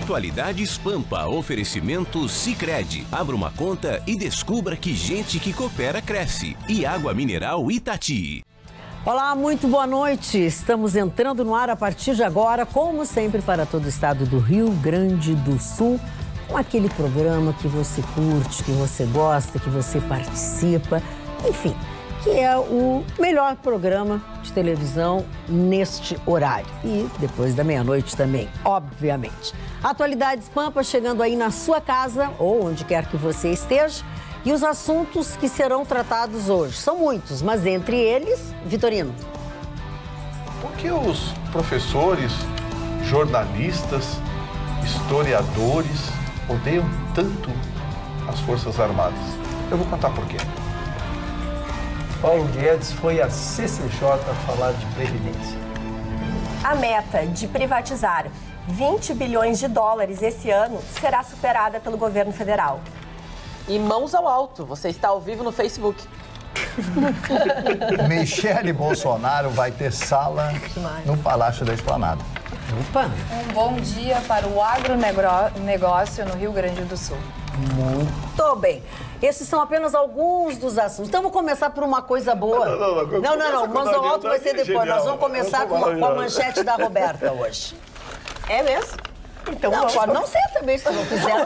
Atualidades Pampa, oferecimento Sicredi. Abra uma conta e descubra que gente que coopera cresce. E Água Mineral Itati. Olá, muito boa noite. Estamos entrando no ar a partir de agora, como sempre, para todo o estado do Rio Grande do Sul, com aquele programa que você curte, que você gosta, que você participa, enfim, que é o melhor programa de televisão neste horário. E depois da meia-noite também, obviamente. Atualidades Pampa chegando aí na sua casa ou onde quer que você esteja. E os assuntos que serão tratados hoje são muitos, mas entre eles, Vitorino. Por que os professores, jornalistas, historiadores odeiam tanto as Forças Armadas? Eu vou contar por quê. Paulo Guedes foi à CCJ falar de Previdência. A meta de privatizar 20 bilhões de dólares esse ano será superada pelo governo federal. E mãos ao alto, você está ao vivo no Facebook. Michele Bolsonaro vai ter sala no Palácio da Esplanada. Opa! Um bom dia para o agronegócio no Rio Grande do Sul. Muito bem. Esses são apenas alguns dos assuntos. Então, vamos começar por uma coisa boa. Não. Mãos ao alto vai ser depois. Nós vamos começar com a manchete da Roberta hoje. É mesmo? Então, não, pode não ser também, se não quiser,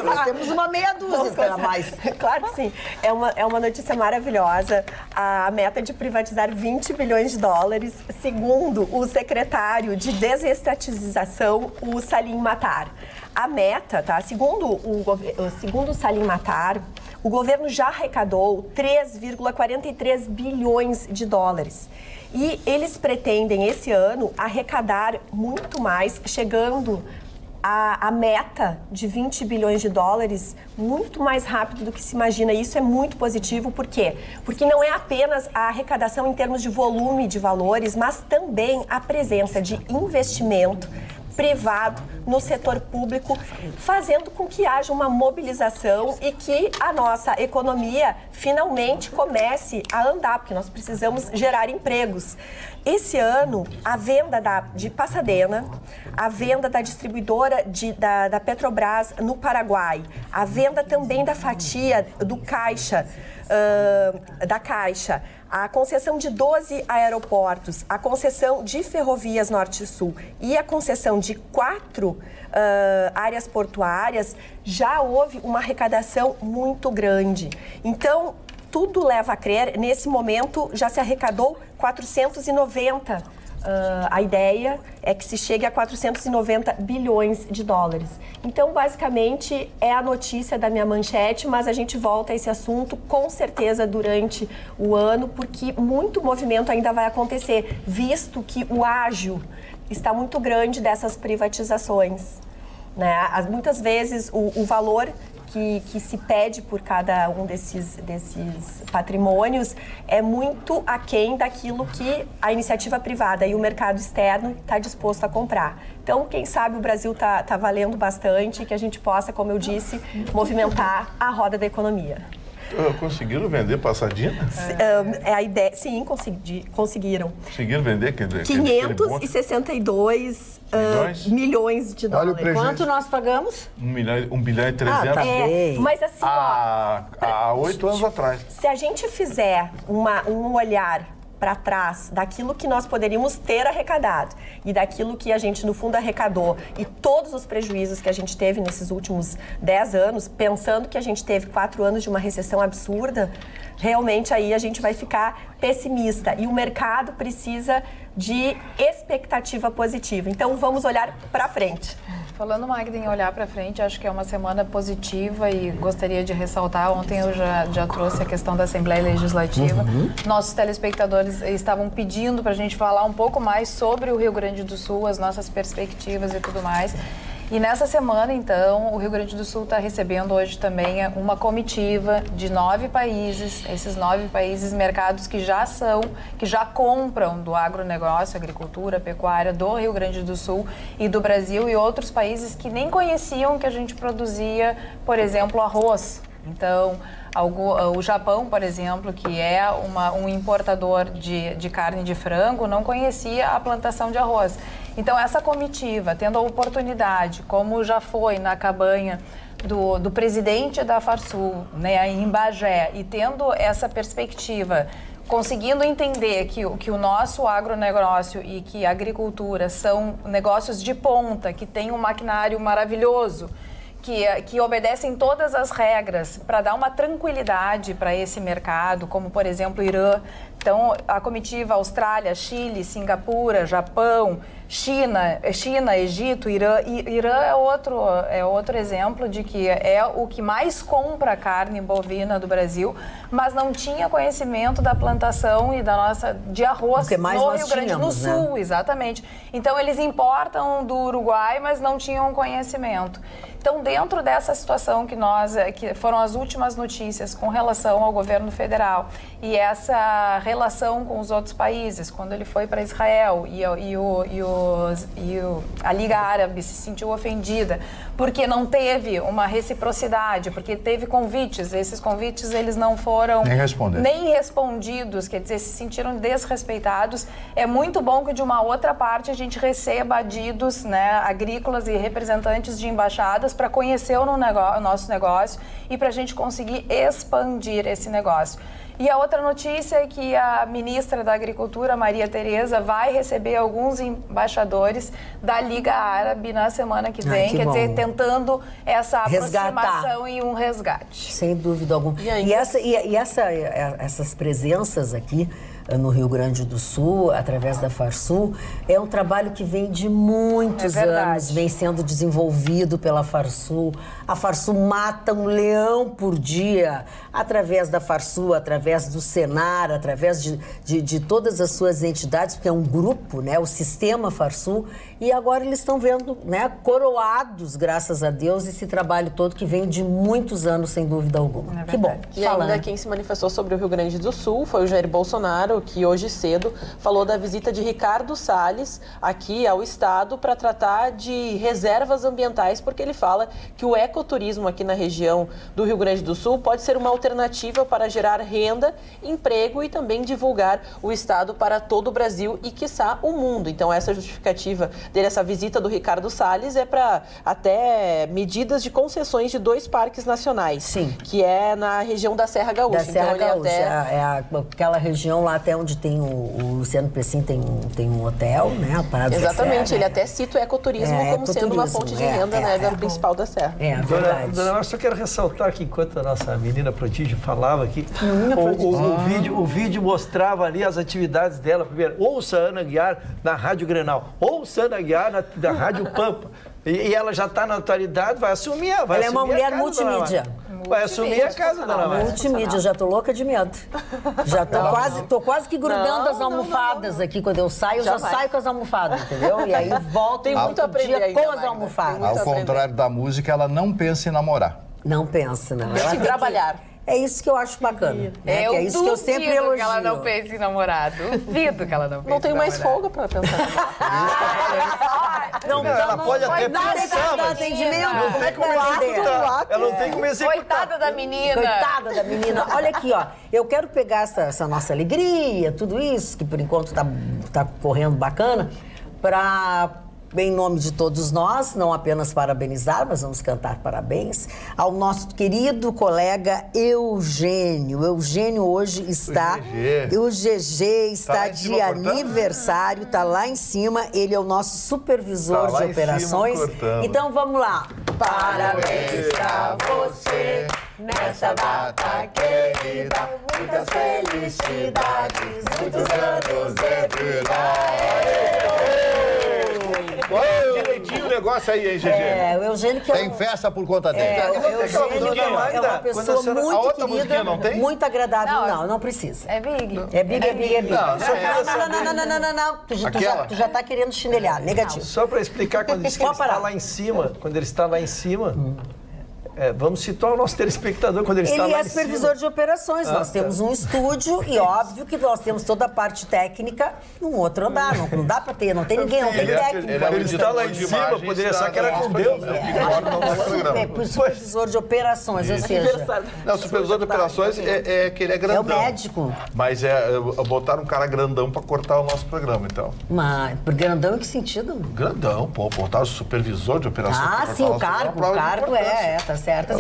nós temos uma meia dúzia para mais. Claro que sim. É uma notícia maravilhosa. A meta de privatizar 20 bilhões de dólares, segundo o secretário de Desestatização, o Salim Matar. A meta, tá? Segundo o Salim Matar, o governo já arrecadou 3,43 bilhões de dólares. E eles pretendem, esse ano, arrecadar muito mais, chegando a meta de 20 bilhões de dólares muito mais rápido do que se imagina. E isso é muito positivo. Por quê? Porque não é apenas a arrecadação em termos de volume de valores, mas também a presença de investimento privado no setor público, fazendo com que haja uma mobilização e que a nossa economia finalmente comece a andar, porque nós precisamos gerar empregos. Esse ano, a venda de Pasadena, a venda da distribuidora da Petrobras no Paraguai, a venda também da fatia do Caixa, da Caixa, a concessão de 12 aeroportos, a concessão de ferrovias Norte e Sul e a concessão de 4 áreas portuárias, já houve uma arrecadação muito grande. Então, tudo leva a crer, nesse momento já se arrecadou 490. A ideia é que se chegue a 490 bilhões de dólares. Então, basicamente, é a notícia da minha manchete, mas a gente volta a esse assunto com certeza durante o ano, porque muito movimento ainda vai acontecer, visto que o ágio está muito grande dessas privatizações, né? Muitas vezes o valor que se pede por cada um desses patrimônios é muito aquém daquilo que a iniciativa privada e o mercado externo está disposto a comprar. Então, quem sabe o Brasil tá valendo bastante e que a gente possa, como eu disse, movimentar a roda da economia. Conseguiram vender Pasadena? A ideia, sim, conseguiram. Conseguiram vender? 562 milhões de dólares. Quanto nós pagamos? 1 bilhão e 300. Tá bem. Mas assim, há 8 anos atrás. Se a gente fizer um olhar para trás daquilo que nós poderíamos ter arrecadado e daquilo que a gente, no fundo, arrecadou e todos os prejuízos que a gente teve nesses últimos 10 anos, pensando que a gente teve 4 anos de uma recessão absurda, realmente aí a gente vai ficar pessimista e o mercado precisa de expectativa positiva. Então, vamos olhar para frente. Falando, Magda, em olhar para frente, acho que é uma semana positiva e gostaria de ressaltar, ontem eu já trouxe a questão da Assembleia Legislativa. Nossos telespectadores estavam pedindo para a gente falar um pouco mais sobre o Rio Grande do Sul, as nossas perspectivas e tudo mais. E nessa semana, então, o Rio Grande do Sul está recebendo hoje também uma comitiva de 9 países, esses 9 países, mercados que já compram do agronegócio, agricultura, pecuária do Rio Grande do Sul e do Brasil, e outros países que nem conheciam que a gente produzia, por exemplo, arroz Então, o Japão, por exemplo, que é um importador de carne de frango, não conhecia a plantação de arroz. Então, essa comitiva, tendo a oportunidade, como já foi na cabanha do presidente da Farsul, né, em Bagé, e tendo essa perspectiva, conseguindo entender que o nosso agronegócio e que a agricultura são negócios de ponta, que tem um maquinário maravilhoso, que obedecem todas as regras para dar uma tranquilidade para esse mercado, como, por exemplo, Irã. Então, a comitiva Austrália, Chile, Singapura, Japão, China, Egito, Irã. Irã é outro exemplo de que é o que mais compra carne bovina do Brasil, mas não tinha conhecimento da plantação e de arroz no Rio Grande do Sul, né? Exatamente. Então, eles importam do Uruguai, mas não tinham conhecimento. Então, dentro dessa situação que foram as últimas notícias com relação ao governo federal e essa relação com os outros países, quando ele foi para Israel e a Liga Árabe se sentiu ofendida porque não teve uma reciprocidade, porque teve convites, esses convites eles não foram nem respondidos, quer dizer, se sentiram desrespeitados. É muito bom que de uma outra parte a gente receba adidos, né, agrícolas e representantes de embaixadas para conhecer o nosso negócio e para a gente conseguir expandir esse negócio. E a outra notícia é que a ministra da Agricultura, Maria Tereza, vai receber alguns embaixadores da Liga Árabe na semana que vem, quer dizer, tentando essa aproximação e um resgate. Sem dúvida alguma. Essas presenças aqui no Rio Grande do Sul, através da Farsul, é um trabalho que vem de muitos anos, vem sendo desenvolvido pela Farsul. A Farsul mata um leão por dia, através da Farsul, através do Senar, através de todas as suas entidades, porque é um grupo, né, o sistema Farsul, e agora eles estão vendo, né, coroados, graças a Deus, esse trabalho todo que vem de muitos anos, sem dúvida alguma. Que bom. E ainda quem se manifestou sobre o Rio Grande do Sul foi o Jair Bolsonaro, que hoje cedo falou da visita de Ricardo Salles aqui ao estado para tratar de reservas ambientais, porque ele fala que o ecoturismo aqui na região do Rio Grande do Sul pode ser uma alternativa para gerar renda, emprego e também divulgar o estado para todo o Brasil e, quiçá, o mundo. Então, essa justificativa dele, essa visita do Ricardo Salles, é para até medidas de concessões de 2 parques nacionais. Sim. Que é na região da Serra Gaúcha. Da Serra Gaúcha, aquela região lá até onde tem o Luciano Pessim tem um hotel, né? A Parada Exatamente, Serra, ele até cita o ecoturismo como sendo uma fonte de renda, né, principal da Serra. É verdade. Dona Márcia, só quero ressaltar que enquanto a nossa menina prodígio falava aqui, o vídeo mostrava ali as atividades dela. Primeiro, ouça a Ana Aguiar na Rádio Grenal, ouça a Ana Aguiar na Rádio Pampa. E ela já está na atualidade, vai assumir. Ela é uma mulher multimídia. Vai assumir a casa, dona Márcia. Multimídia, já tô louca de medo. Já tô quase que grudando as almofadas aqui. Quando eu saio, já saio com as almofadas, entendeu? E aí volto Tem muito a aprender com as almofadas. Ao contrário da música, ela não pensa em namorar. Não pensa, não. Pensa em trabalhar. É isso que eu acho bacana. Né? É isso que eu sempre elogio. Que ela não pense em namorado. Duvido que ela não pense Não tem mais folga para pensar. Ela pode até pensar, mas não tem como executar. Ela não tem como executar. Coitada da menina. Coitada da menina. Olha aqui, ó. Eu quero pegar essa nossa alegria, tudo isso, que por enquanto tá correndo bacana, em nome de todos nós, não apenas parabenizar, mas vamos cantar parabéns ao nosso querido colega Eugênio. Eugênio hoje está... O GG está de aniversário, está lá em cima. Ele é o nosso supervisor de operações. Então vamos lá. Parabéns pra você nessa data querida. Muitas felicidades, muitos anos de vida. Direitinho o negócio aí, hein, GG? O Eugênio que Tem festa por conta dele. O Eugênio é uma pessoa muito querida, muito agradável. Não precisa. É Big. É Big. Não. Tu já tá querendo chinelhar. Negativo. Só para explicar, quando ele está lá em cima, vamos situar o nosso telespectador quando ele está lá Ele é em supervisor cima. de operações. Nós temos um estúdio e óbvio que nós temos toda a parte técnica num outro andar. Não dá pra ter, não tem ninguém, não tem técnico. Ele está lá em cima, poderia ser que era com Deus. Supervisor de operações, ou seja... Não, o supervisor de operações é que ele é grandão. É o médico. Mas botaram um cara grandão pra cortar o nosso programa, então. Mas grandão em que sentido? Grandão, pô, botaram o supervisor de operações. Ah, sim, o cargo tá certo.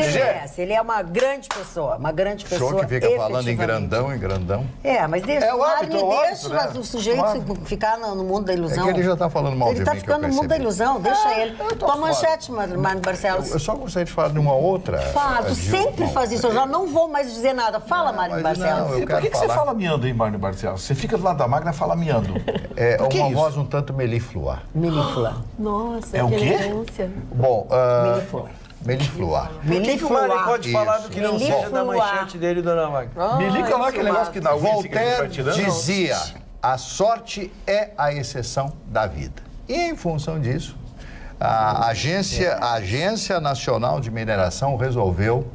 Ele é uma grande pessoa, O senhor que fica falando em grandão. Mas deixa, É o hábito, deixa né? o sujeito ficar no mundo da ilusão. É que ele já tá falando mal de Ele tá mim, que eu ficando no mundo da percebi. ilusão, deixa ele. eu tô Tua fora. manchete, Mário Barcelos. Eu só gostaria de falar de uma outra. Fala, tu sempre faz isso, eu já não vou mais dizer nada. Fala, Mário Barcelos. eu E por que quero você falar. fala miando, hein, Marne Barcelos? Você fica do lado da máquina e fala miando. É Por que uma isso? voz um tanto melíflua. Melíflua. Nossa, É o que quê? elegância. Bom, Melíflua. melifluar. O que o Mário pode falar do que não Melíflua. seja da manchete dele, dona Magda? Me liga lá aquele negócio que na Ulisses que a gente vai Voltaire tirando. dizia, a sorte é a exceção da vida. E em função disso, a Agência Nacional de Mineração resolveu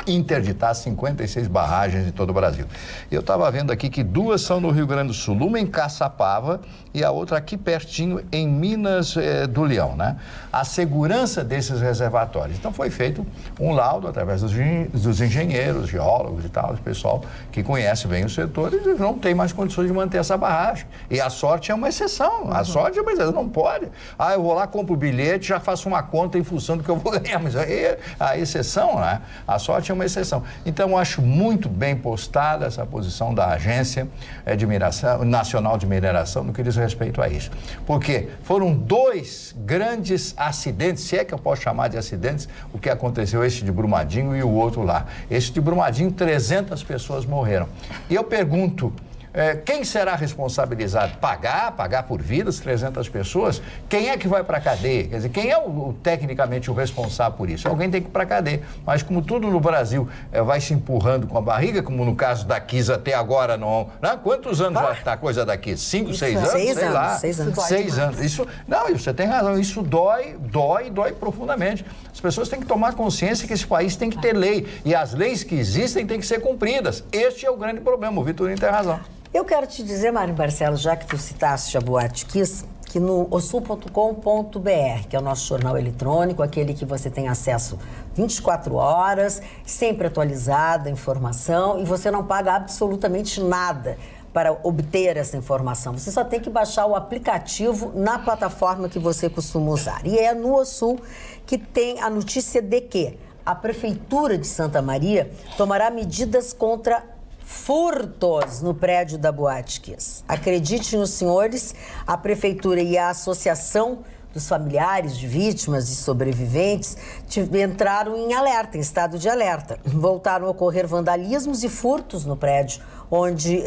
interditar 56 barragens em todo o Brasil. Eu estava vendo aqui que 2 são no Rio Grande do Sul, uma em Caçapava e a outra aqui pertinho em Minas do Leão, né? A segurança desses reservatórios. Então foi feito um laudo através dos engenheiros, geólogos e tal, esse pessoal que conhece bem o setor e não tem mais condições de manter essa barragem. E a sorte é uma exceção. A sorte é uma exceção, não pode. Ah, eu vou lá, compro o bilhete, já faço uma conta em função do que eu vou ganhar. Mas aí é a exceção, né? A sorte é uma exceção. Então, eu acho muito bem postada essa posição da Agência Nacional de Mineração no que diz respeito a isso. Porque foram 2 grandes acidentes, se é que eu posso chamar de acidentes, o que aconteceu, esse de Brumadinho e o outro lá. Esse de Brumadinho, 300 pessoas morreram. E eu pergunto, quem será responsabilizado? Pagar por vidas, 300 pessoas? Quem é que vai para a cadeia? Quer dizer, quem é tecnicamente o responsável por isso? Alguém tem que ir para a cadeia. Mas como tudo no Brasil vai se empurrando com a barriga, como no caso da Kiss até agora, não, né? Quantos anos já está a coisa da Kiss? 5, 6 anos? 6 sei anos, lá. 6 anos. 6 anos. Isso, não, você tem razão, isso dói profundamente. As pessoas têm que tomar consciência que esse país tem que ter lei. E as leis que existem têm que ser cumpridas. Este é o grande problema, o Vitorino tem razão. Eu quero te dizer, Mário Barcelos, já que tu citaste a Boate Kiss, que no osul.com.br, que é o nosso jornal eletrônico, aquele que você tem acesso 24 horas, sempre atualizada a informação, e você não paga absolutamente nada para obter essa informação. Você só tem que baixar o aplicativo na plataforma que você costuma usar. E é no Ossul que tem a notícia de que a Prefeitura de Santa Maria tomará medidas contra furtos no prédio da Boate Kiss. Acreditem os senhores, a Prefeitura e a Associação dos Familiares de Vítimas e Sobreviventes entraram em alerta, em estado de alerta. Voltaram a ocorrer vandalismos e furtos no prédio onde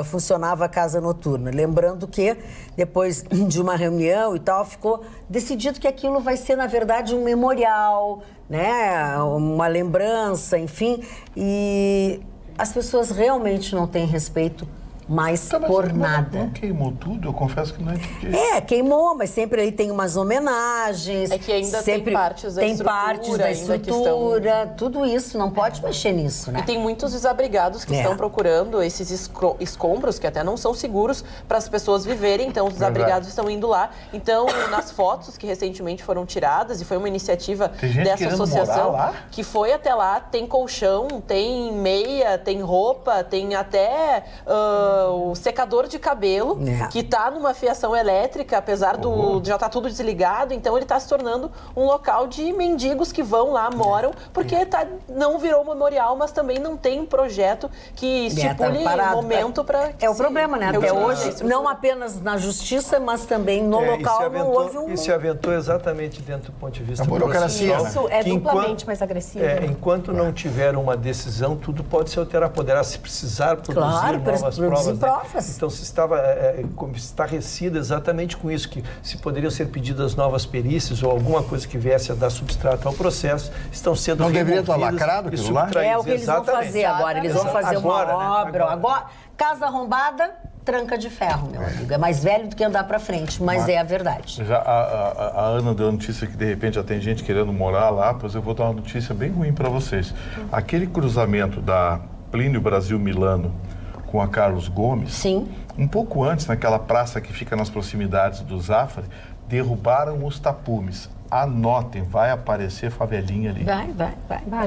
funcionava a casa noturna. Lembrando que, depois de uma reunião e tal, ficou decidido que aquilo vai ser, na verdade, um memorial, né? Uma lembrança, enfim, e as pessoas realmente não têm respeito mais por nada. Não queimou tudo? Eu confesso que não entendi. Queimou, mas sempre aí tem umas homenagens. É que ainda sempre tem partes da tem estrutura. partes da estrutura, tudo isso, não pode mexer nisso, né? E tem muitos desabrigados que estão procurando esses escombros, que até não são seguros para as pessoas viverem, então os desabrigados estão indo lá. Então, nas fotos que recentemente foram tiradas, e foi uma iniciativa dessa associação, que foi até lá, tem colchão, tem meia, tem roupa, tem até o secador de cabelo, que está numa fiação elétrica, apesar de já estar tudo desligado, então ele está se tornando um local de mendigos que vão lá, moram, porque não virou memorial, mas também não tem um projeto que estipule momento para... É o problema, né? Até hoje, não apenas na justiça, mas também no local não houve um... E se aventou exatamente dentro do ponto de vista processual. Isso é duplamente mais agressivo. Enquanto não tiver uma decisão, tudo pode ser alterado. Poderá, se precisar, produzir novas provas. Então, se estava estarrecido exatamente com isso, que se poderiam ser pedidas novas perícias ou alguma coisa que viesse a dar substrato ao processo, estão sendo não deveria estar lacrado aquilo lá? É o que eles vão fazer agora. Eles vão fazer uma obra. Agora, casa arrombada, tranca de ferro, meu amigo. É mais velho do que andar pra frente, mas é a verdade. Já a Ana deu a notícia que de repente já tem gente querendo morar lá, pois eu vou dar uma notícia bem ruim para vocês. Aquele cruzamento da Plínio Brasil Milano com a Carlos Gomes, Sim. um pouco antes, naquela praça que fica nas proximidades do Zafari, derrubaram os tapumes. Anotem, vai aparecer favelinha ali. Vai,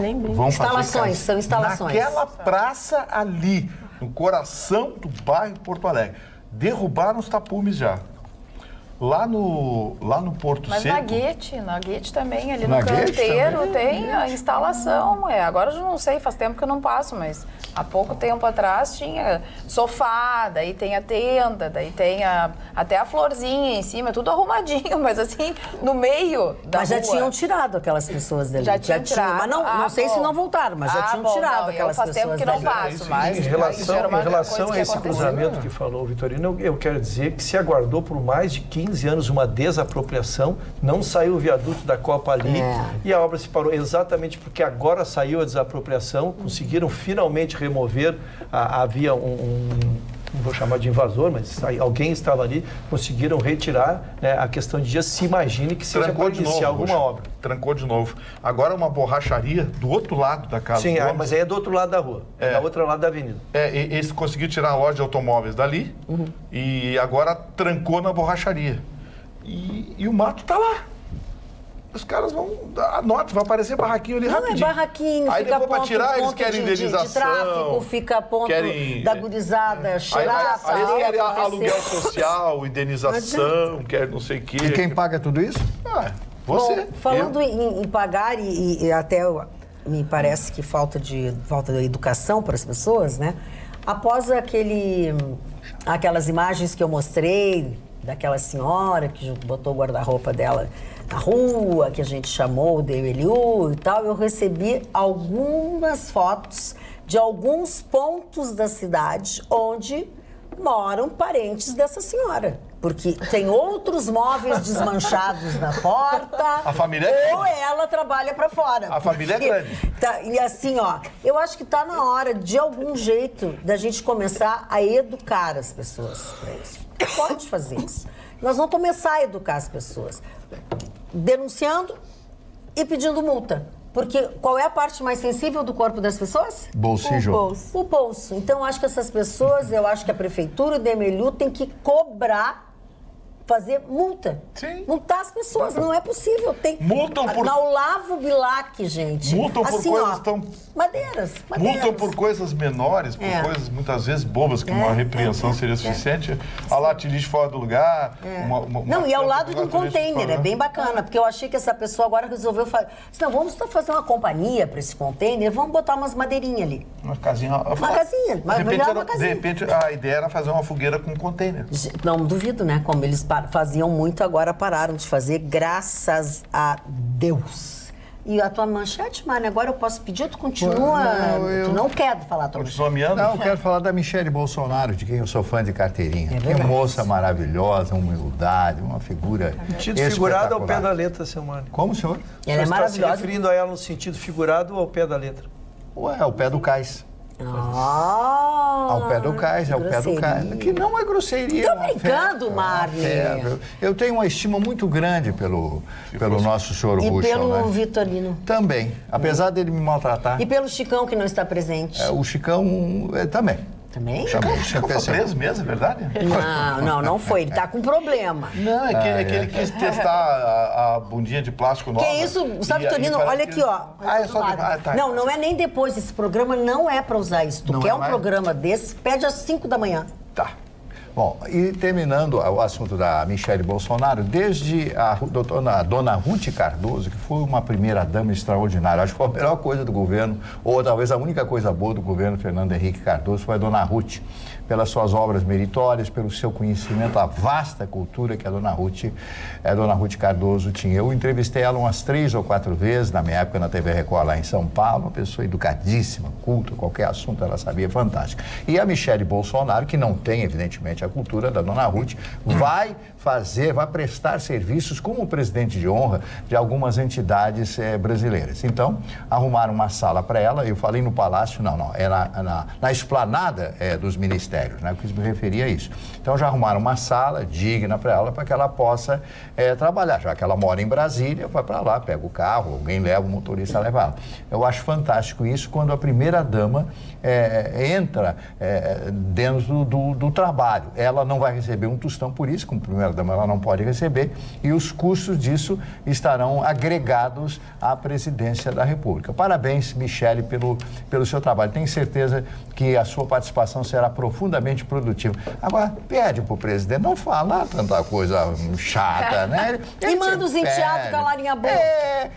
nem brinca. Vão fazer Instalações, são instalações. Naquela praça ali, no coração do bairro Porto Alegre. Derrubaram os tapumes já. Lá no Porto Mas Seco... na Guete também, ali no Na Guete canteiro, também? tem a instalação. Agora eu não sei, faz tempo que eu não passo, mas há pouco tempo atrás tinha sofá, daí tem a tenda, daí tem até a florzinha em cima, tudo arrumadinho, mas assim, no meio da Mas já rua. tinham tirado aquelas pessoas dali. Já tinham tirado. Mas não sei se bom. não voltaram, mas já tinham tirado aquelas faz pessoas tempo que não dali. passo, mas Em relação a esse cruzamento cruzamento que falou o Vitorino, eu quero dizer que se aguardou por mais de 15 anos uma desapropriação, não saiu o viaduto da Copa ali e a obra se parou exatamente porque agora saiu a desapropriação, conseguiram finalmente remover, havia não vou chamar de invasor, mas alguém estava ali, conseguiram retirar, né, a questão de dias. Se imagine que seja para iniciar alguma obra. Trancou de novo. Agora uma borracharia do outro lado da casa. Sim, mas aí é do outro lado da rua, é do outro lado da avenida. Eles conseguiram tirar a loja de automóveis dali e agora trancou na borracharia. E o mato tá lá. Os caras vão... Anota, vai aparecer barraquinho ali rapidinho. Não é barraquinho, aí fica depois para tirar, eles querem indenização. de tráfico, fica ponto da gurizada, cheirar, aí eles querem aluguel social, indenização, quer não sei o quê. E quem paga tudo isso? Você. Bom, falando em pagar e até me parece que falta de educação para as pessoas, né? Após aquelas imagens que eu mostrei daquela senhora que botou o guarda-roupa dela na rua, que a gente chamou de Emeliu e tal, eu recebi algumas fotos de alguns pontos da cidade onde moram parentes dessa senhora. Porque tem outros móveis desmanchados na porta. A família é grande. Ou ela trabalha pra fora. A família é grande. E assim, eu acho que tá na hora, de algum jeito, da gente começar a educar as pessoas pra isso. Pode fazer isso. Nós vamos começar a educar as pessoas. Denunciando e pedindo multa. Porque qual é a parte mais sensível do corpo das pessoas? Bolsillo. O bolso. Então, acho que essas pessoas, eu acho que a prefeitura de Emeliu tem que cobrar, fazer multa. Sim. Multar as pessoas. Não é possível. Multam por... Na Olavo Bilac, gente. Multam por assim, coisas tão... Madeiras. Multam por coisas menores, por coisas muitas vezes bobas, que uma repreensão seria suficiente. A latilite fora do lugar. Não, e ao lado de um container, é bem bacana, porque eu achei que essa pessoa agora resolveu fazer. Não, vamos fazer uma companhia para esse container, vamos botar umas madeirinhas ali. Uma casinha. Casinha, De repente, a ideia era fazer uma fogueira com container. Não duvido, né? Como eles faziam muito, agora pararam de fazer, graças a Deus. E a tua manchete, Mari, agora eu posso pedir, tu continua? Tu não quer falar a tua manchete? Não, eu quero falar da Michele Bolsonaro, de quem eu sou fã de carteirinha. Que moça maravilhosa, humildade, uma figura Sentido figurado ao pé da letra, seu Mário. Como, senhor? Ela é maravilhosa. Está se referindo a ela no sentido figurado ou ao pé da letra? Ué, ao pé do cais. Ao pé do cais, ao pé do cais. Que não é grosseria. Tô brincando, Marli. Eu tenho uma estima muito grande pelo nosso senhor Ruschel. E pelo Vitorino. Também, apesar dele me maltratar. E pelo Chicão, que não está presente. O Chicão também. Também? O Chicão foi preso mesmo, é verdade? Não foi. Ele tá com problema. Não, é que ele quis testar a bundinha de plástico nova. Que isso, Gustavo Vitorino, olha aqui, ó. Não é nem depois. Esse programa não é pra usar isso. Tu quer um programa desse, pede às 5 da manhã. Tá. Bom, e terminando o assunto da Michele Bolsonaro, desde a dona Ruth Cardoso, que foi uma primeira-dama extraordinária, acho que foi a melhor coisa do governo, ou talvez a única coisa boa do governo Fernando Henrique Cardoso, foi a dona Ruth, pelas suas obras meritórias, pelo seu conhecimento, a vasta cultura que a dona Ruth Cardoso tinha. Eu entrevistei ela umas 3 ou 4 vezes, na minha época na TV Record, lá em São Paulo, uma pessoa educadíssima, culta, qualquer assunto ela sabia, fantástica. E a Michele Bolsonaro, que não tem, evidentemente, a cultura da dona Ruth, vai prestar serviços como presidente de honra de algumas entidades brasileiras. Então, arrumaram uma sala para ela, eu falei no Palácio, não, é na esplanada dos ministérios, né? Eu quis me referir a isso. Então, já arrumaram uma sala digna para ela, para que ela possa trabalhar, já que ela mora em Brasília, vai para lá, pega o carro, alguém leva, o motorista leva ela. Eu acho fantástico isso quando a primeira-dama entra dentro do trabalho. Ela não vai receber um tostão por isso, como primeira-dama ela não pode receber, e os custos disso estarão agregados à presidência da República. Parabéns, Michele, pelo seu trabalho. Tenho certeza que a sua participação será profundamente produtiva. Agora, pede para o presidente não falar tanta coisa chata, né? E manda os enteados calarem a boca.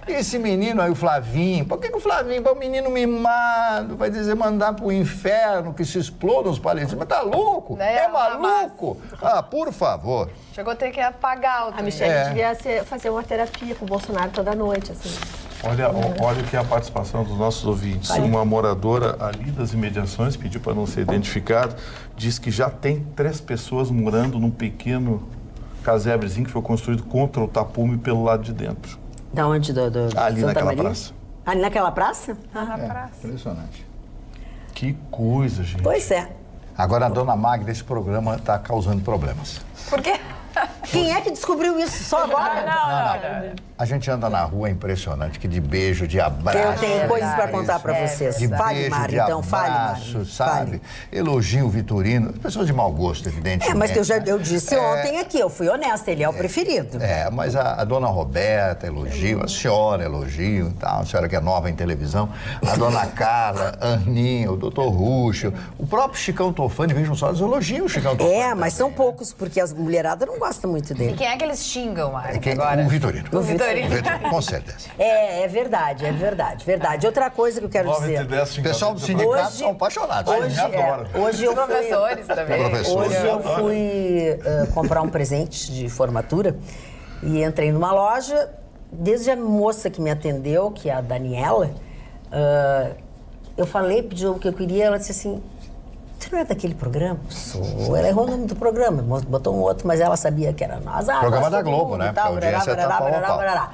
Esse menino aí, o Flavinho, por que o Flavinho é um menino mimado? Vai dizer mandar pro inferno, que se explodam os palestinos. Mas tá louco? É maluco? Ah, por favor. Chegou a ter que apagar o A Michele devia fazer uma terapia com o Bolsonaro toda noite, assim. Olha o que é a participação dos nossos ouvintes. Uma moradora ali das imediações, pediu para não ser identificado, diz que já tem 3 pessoas morando num pequeno casebrezinho que foi construído contra o tapume pelo lado de dentro. Da onde? Ali Santa naquela Maria? praça. Ali naquela praça? na praça. Impressionante. Que coisa, gente. Pois é. Agora, a dona Magda, esse programa está causando problemas. Por quê? Quem é que descobriu isso? Só agora? Não. A gente anda na rua, é impressionante, que de beijo, de abraço. Eu tenho coisas para contar para vocês. De Fale, beijo, Mari, de então. Fale, abraço, Mari. sabe? Fale. Elogio vitorino. Pessoas de mau gosto, evidentemente. Mas que eu disse ontem aqui, eu fui honesta, ele é o preferido. Mas a dona Roberta elogio, a senhora elogio, tá? A senhora que é nova em televisão, a dona Carla, Aninha, o doutor Ruxo, o próprio Chicão Tofani, vejam só, eles elogiam o Chicão Tofani. Mas são poucos, porque as mulheradas não gostam muito E dele. quem é que eles xingam, Mari, O agora? Vitorino. O Vitorino. Com certeza. É verdade. Outra coisa que eu quero dizer. O pessoal do sindicato são apaixonados. Hoje eu fui... Professores também. Professores. Hoje eu fui comprar um presente de formatura e entrei numa loja. Desde a moça que me atendeu, que é a Daniela, eu falei, pediu o que eu queria, ela disse assim, você não é daquele programa? Sou. Ela errou o nome do programa, botou um outro, mas ela sabia que era nós. Programa da Globo, né? Tal, Porque a audiência tá pau a pau.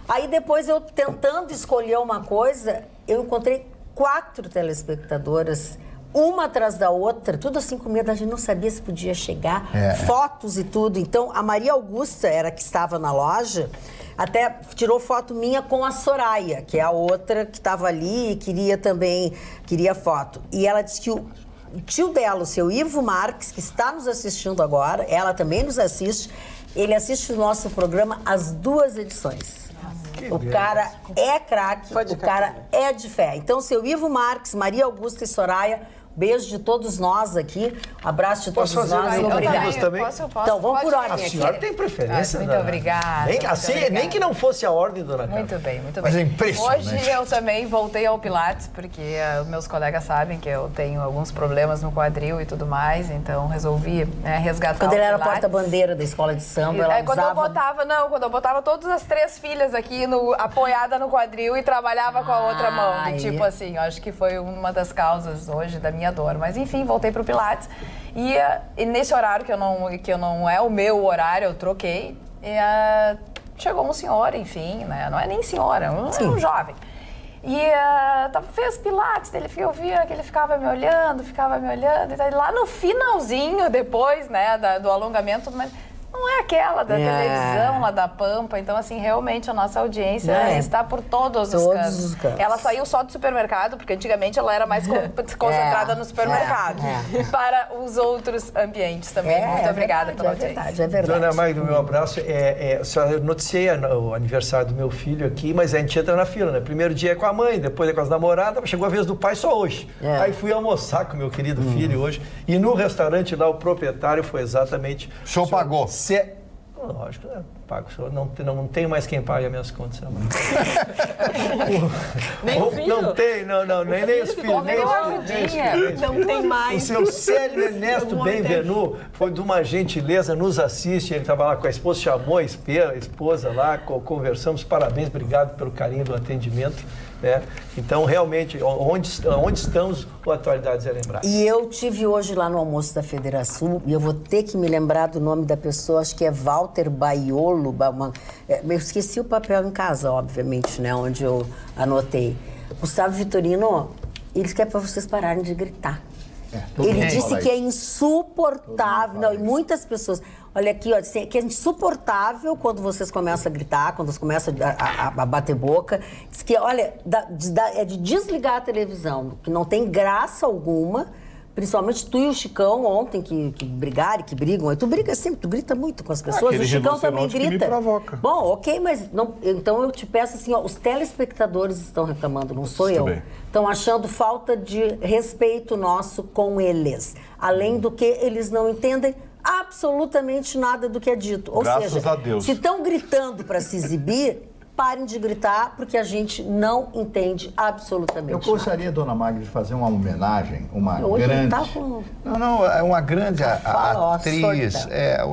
Aí depois eu, tentando escolher uma coisa, eu encontrei 4 telespectadoras, uma atrás da outra, tudo assim com medo, a gente não sabia se podia chegar, fotos e tudo. Então, a Maria Augusta era que estava na loja, até tirou foto minha com a Soraya, que é a outra que estava ali e queria foto. E ela disse que o tio dela, o seu Ivo Marques, que está nos assistindo agora, ela também nos assiste, ele assiste o nosso programa as 2 edições. O cara é craque, o cara é de fé. Então, seu Ivo Marques, Maria Augusta e Soraya, beijo de todos nós aqui, abraço de todos nós e obrigada. Posso? Então, vamos por ordem A aqui. senhora tem preferência, Muito dona? obrigada. Nem que não fosse a ordem, dona Carla. Muito bem. Mas é impressionante. Hoje eu também voltei ao Pilates, porque meus colegas sabem que eu tenho alguns problemas no quadril e tudo mais, então resolvi resgatar Quando o ele era Pilates. porta-bandeira da escola de samba, ela Quando eu botava todas as 3 filhas aqui apoiada no quadril e trabalhava com a outra mão. Tipo assim, eu acho que foi uma das causas hoje da minha dor. Mas enfim, voltei pro Pilates. E nesse horário que não é o meu horário, eu troquei. Chegou um senhor, enfim, né? Não é nem senhora, é um jovem. E fez Pilates, eu via que ele ficava me olhando. E daí, lá no finalzinho, depois, né, do alongamento, mas não é aquela da televisão, lá da Pampa. Então, assim, realmente a nossa audiência está por todos os cantos. Ela saiu só do supermercado, porque antigamente ela era mais concentrada no supermercado. Para os outros ambientes também. Muito obrigada pela audiência. É verdade. Dona Magda, meu abraço. Eu noticiei o aniversário do meu filho aqui, mas a gente entra na fila, né? Primeiro dia é com a mãe, depois é com as namoradas, chegou a vez do pai só hoje. Aí fui almoçar com o meu querido filho hoje, e no restaurante lá, o proprietário foi exatamente... O senhor pagou? Lógico, né? pago. Não tem mais quem pague as minhas contas. Nem o filho? Não tem, nem os filhos. Não tem mais. O seu Célio Ernesto Benvenu foi de uma gentileza, nos assiste, ele estava lá com a esposa, chamou a esposa lá, conversamos, parabéns, obrigado pelo carinho do atendimento. Né? Então, realmente, onde estamos, o Atualidades é lembrar. E eu tive hoje lá no almoço da Federação, e eu vou ter que me lembrar do nome da pessoa, acho que é Walter Baiolo. Eu esqueci o papel em casa, obviamente, né? Onde eu anotei. Gustavo Vitorino, ele quer para vocês pararem de gritar. Ele disse que é insuportável. Não, e muitas pessoas... Olha aqui, ó, que é insuportável quando vocês começam a gritar, quando vocês começam a bater boca. Diz que, olha, é de desligar a televisão, que não tem graça alguma. Principalmente tu e o Chicão ontem, que brigaram, que brigam. Tu briga sempre, tu grita muito com as pessoas. O Chicão também grita. Que me provoca. Bom, ok, mas não, então eu te peço assim, ó, os telespectadores estão reclamando, não sou eu. Estão achando falta de respeito nosso com eles. Além do que eles não entendem absolutamente nada do que é dito. Ou Graças seja, a Deus. Se estão gritando para se exibir, parem de gritar, porque a gente não entende absolutamente nada. Eu gostaria, dona Magda, de fazer uma homenagem, uma hoje grande... Tá com... Não, é uma grande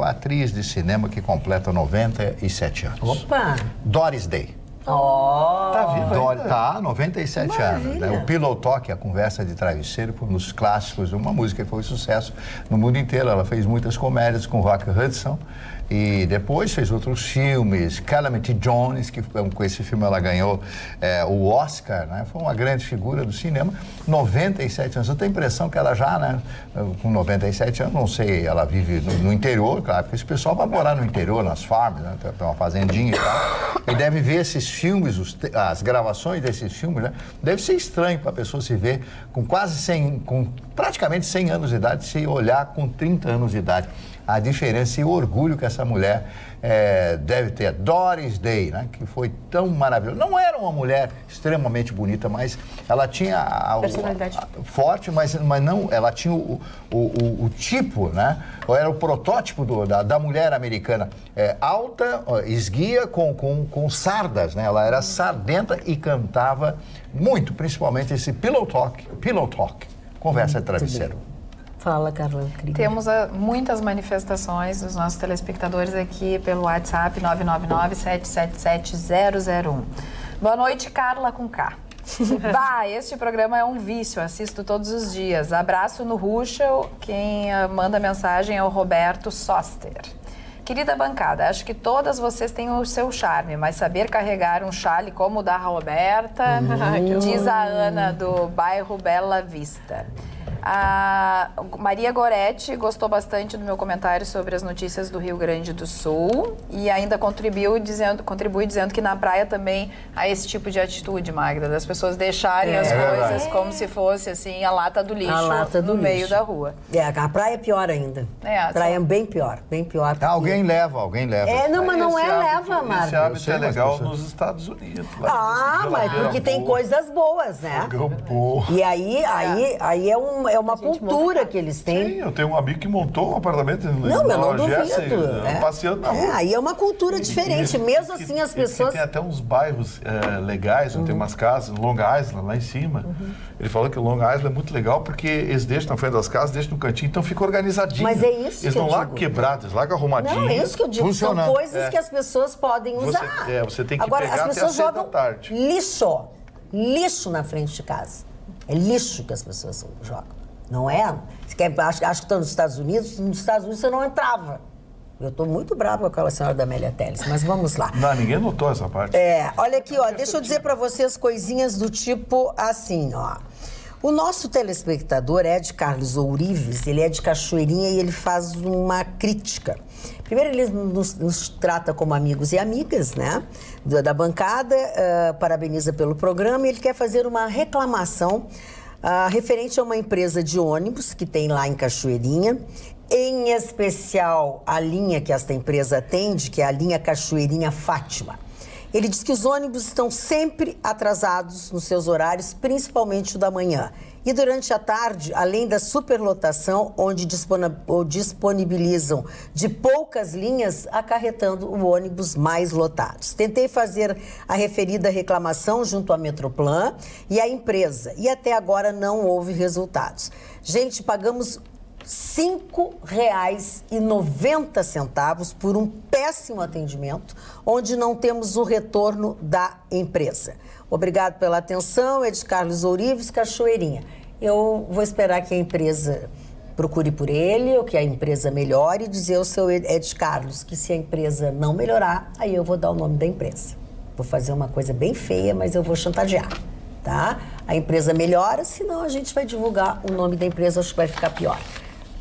atriz de cinema que completa 97 anos. Opa! Doris Day. Tá viva Tá, 97 anos. Né? O Pillow Talk, a conversa de travesseiro, foi um dos clássicos, uma música que foi sucesso no mundo inteiro. Ela fez muitas comédias com Rock Hudson e depois fez outros filmes. Calamity Jones, que com esse filme ela ganhou o Oscar, né? Foi uma grande figura do cinema. 97 anos. Eu tenho a impressão que ela já, né, com 97 anos, não sei, ela vive no interior, claro, porque esse pessoal vai morar no interior, nas farms, né? Tem uma fazendinha e tal, e deve ver esses filmes, as gravações desses filmes, né? Deve ser estranho para a pessoa se ver com praticamente 100 anos de idade, se olhar com 30 anos de idade. A diferença e o orgulho que essa mulher deve ter. Doris Day, né? Que foi tão maravilhosa. Não era uma mulher extremamente bonita, mas ela tinha personalidade forte, mas não, ela tinha o tipo, né? Era o protótipo da mulher americana. Alta, esguia, com sardas, né? Ela era sardenta e cantava muito, principalmente esse Pillow Talk, conversa de travesseiro. Fala, Carla. Temos muitas manifestações dos nossos telespectadores aqui pelo WhatsApp 999-777-001. Boa noite, Carla com K. Este programa é um vício, assisto todos os dias. Abraço no Ruschel, quem manda mensagem é o Roberto Soster. Querida bancada, acho que todas vocês têm o seu charme, mas saber carregar um chale como o da Roberta, diz a Ana do bairro Bela Vista. A Maria Goretti gostou bastante do meu comentário sobre as notícias do Rio Grande do Sul e ainda contribui dizendo que na praia também há esse tipo de atitude, Magda, das pessoas deixarem as coisas como se fosse assim a lata do lixo no meio da rua. A praia é pior ainda. A praia é bem pior. Porque... Alguém leva. Não, mas não leva, Marcos. Esse hábito é legal nos Estados Unidos. Mas porque tem coisas boas, né? E aí é uma cultura que eles têm. Sim, eu tenho um amigo que montou um apartamento não duvido. Passeando na rua. Aí é uma cultura diferente. Mesmo assim, as pessoas... Tem até uns bairros legais, onde tem umas casas, Long Island, lá em cima. Ele falou que o Long Island é muito legal porque eles deixam na frente das casas, deixam no cantinho, então fica organizadinho. Mas é isso eles que eu não digo. largam quebrados, eles largam arrumadinho. Não, é isso que eu digo. São coisas que as pessoas podem usar. Você tem que Agora, pegar as pessoas até às 6 da jogam tarde. lixo na frente de casa. É lixo que as pessoas jogam. Não é? Acho que estão nos Estados Unidos você não entrava. Eu estou muito brava com aquela senhora da Amélia Telles, mas vamos lá. Não, ninguém notou essa parte. Olha aqui, ó, deixa eu dizer para vocês coisinhas do tipo assim, ó. O nosso telespectador Ed Carlos Ourives, ele é de Cachoeirinha e ele faz uma crítica. Primeiro, ele nos trata como amigos e amigas, né? Da bancada, parabeniza pelo programa e ele quer fazer uma reclamação referente a uma empresa de ônibus que tem lá em Cachoeirinha, em especial a linha que esta empresa atende, que é a linha Cachoeirinha Fátima. Ele diz que os ônibus estão sempre atrasados nos seus horários, principalmente o da manhã. E durante a tarde, além da superlotação, onde disponibilizam de poucas linhas, acarretando o ônibus mais lotados. Tentei fazer a referida reclamação junto à Metroplan e à empresa, e até agora não houve resultados. Gente, pagamos R$ 5,90 por um péssimo atendimento, onde não temos o retorno da empresa. Obrigado pela atenção, Ed Carlos Ourives, Cachoeirinha. Eu vou esperar que a empresa procure por ele, ou que a empresa melhore, e dizer ao seu Ed Carlos que se a empresa não melhorar, aí eu vou dar o nome da empresa. Vou fazer uma coisa bem feia, mas eu vou chantagear, tá? A empresa melhora, senão a gente vai divulgar o nome da empresa, acho que vai ficar pior.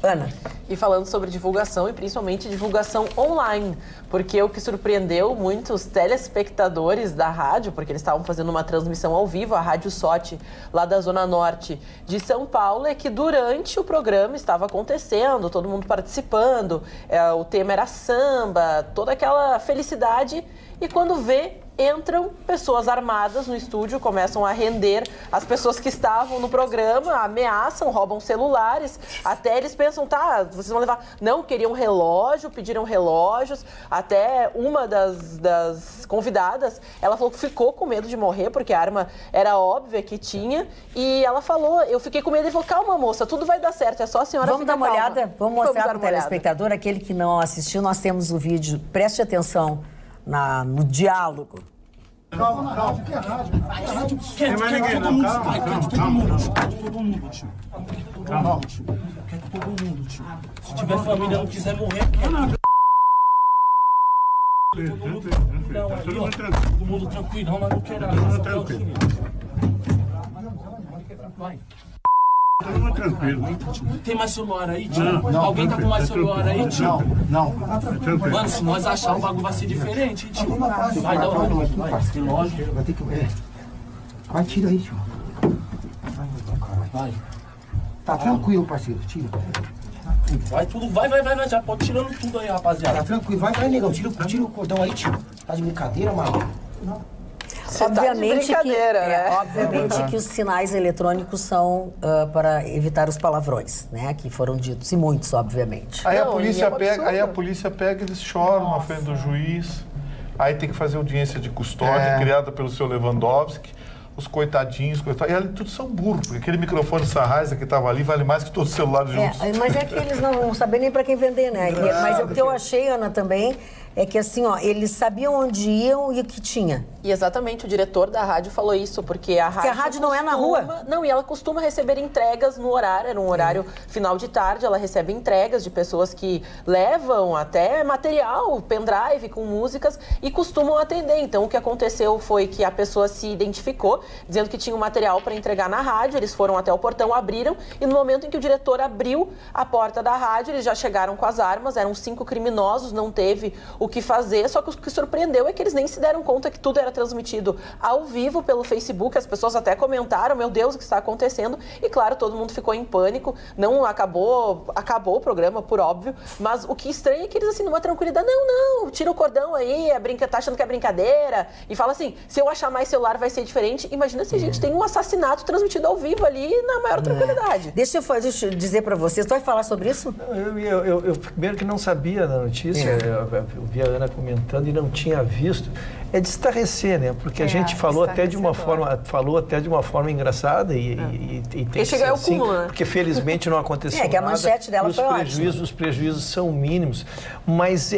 Ana. E falando sobre divulgação, e principalmente divulgação online, porque o que surpreendeu muitos telespectadores da rádio, porque eles estavam fazendo uma transmissão ao vivo, a Rádio Sote, lá da Zona Norte de São Paulo, é que durante o programa estava acontecendo, todo mundo participando, o tema era samba, toda aquela felicidade, e quando vê, entram pessoas armadas no estúdio, começam a render as pessoas que estavam no programa, ameaçam, roubam celulares, até eles pensam, tá, vocês vão levar... Não, queriam relógio, pediram relógios, até uma das convidadas, ela falou que ficou com medo de morrer, porque a arma era óbvia que tinha, e ela falou, eu fiquei com medo, e falou, calma moça, tudo vai dar certo, é só a senhora ficar calma. Vamos dar uma olhada, vamos mostrar para o telespectador, aquele que não assistiu, nós temos o vídeo, preste atenção no diálogo. Calma, que é rádio. Tem mais ninguém, não. Calma. Todo mundo, tio. Calma, tio. Quer que todo mundo, tio. Se tiver família não quiser morrer, todo mundo tranquilão, mas não quer nada. Vai. Todo mundo tranquilo. Tem mais celular aí, tio? Não, alguém tá com mais celular aí, tio? Não. Mano, se nós achar o bagulho vai ser diferente, tio. Vai dar uma luz, vai. Lógico. Vai ter que ver. Vai, tira aí, tio. Vai. Tá tranquilo, parceiro, tira. Vai tudo, vai, já pode tirando tudo aí, rapaziada. Tá tranquilo, vai, negão, tira o cordão aí, tio. Tá de brincadeira, mano? Não. Obviamente, obviamente que os sinais eletrônicos são para evitar os palavrões, né? Que foram ditos, e muitos, obviamente. Aí a polícia pega, eles choram na frente do juiz, aí tem que fazer audiência de custódia, criada pelo seu Lewandowski, os coitadinhos, e ali tudo são burros, porque aquele microfone Sennheiser que estava ali vale mais que todos os celulares juntos. Mas é que eles não vão saber nem para quem vender, né? Mas o que eu achei, Ana, também, é que assim, ó, eles sabiam onde iam e o que tinha. E exatamente, o diretor da rádio falou isso, porque a rádio não é na rua. Não, e ela costuma receber entregas no horário, era um horário final de tarde, ela recebe entregas de pessoas que levam até material, pendrive com músicas e costumam atender. Então, o que aconteceu foi que a pessoa se identificou, dizendo que tinha um material para entregar na rádio, eles foram até o portão, abriram, e no momento em que o diretor abriu a porta da rádio, eles já chegaram com as armas, eram 5 criminosos, não teve o que fazer, só que o que surpreendeu é que eles nem se deram conta que tudo era transmitido ao vivo pelo Facebook, as pessoas até comentaram, meu Deus, o que está acontecendo, e claro, todo mundo ficou em pânico, não acabou o programa, por óbvio, mas o que estranha é que eles assim, numa tranquilidade, não, tira o cordão aí, tá achando que é brincadeira, e fala assim, se eu achar mais celular vai ser diferente, imagina se a gente tem um assassinato transmitido ao vivo ali na maior tranquilidade. Deixa eu dizer para vocês, tu vai falar sobre isso? Eu primeiro que não sabia da notícia, eu vi a Ana comentando e não tinha visto, é de estarrecer, né? Porque a gente falou até de uma forma engraçada e tem que ser assim, né? Porque felizmente não aconteceu nada. Que a manchete dela foi ótima. Os prejuízos são mínimos, mas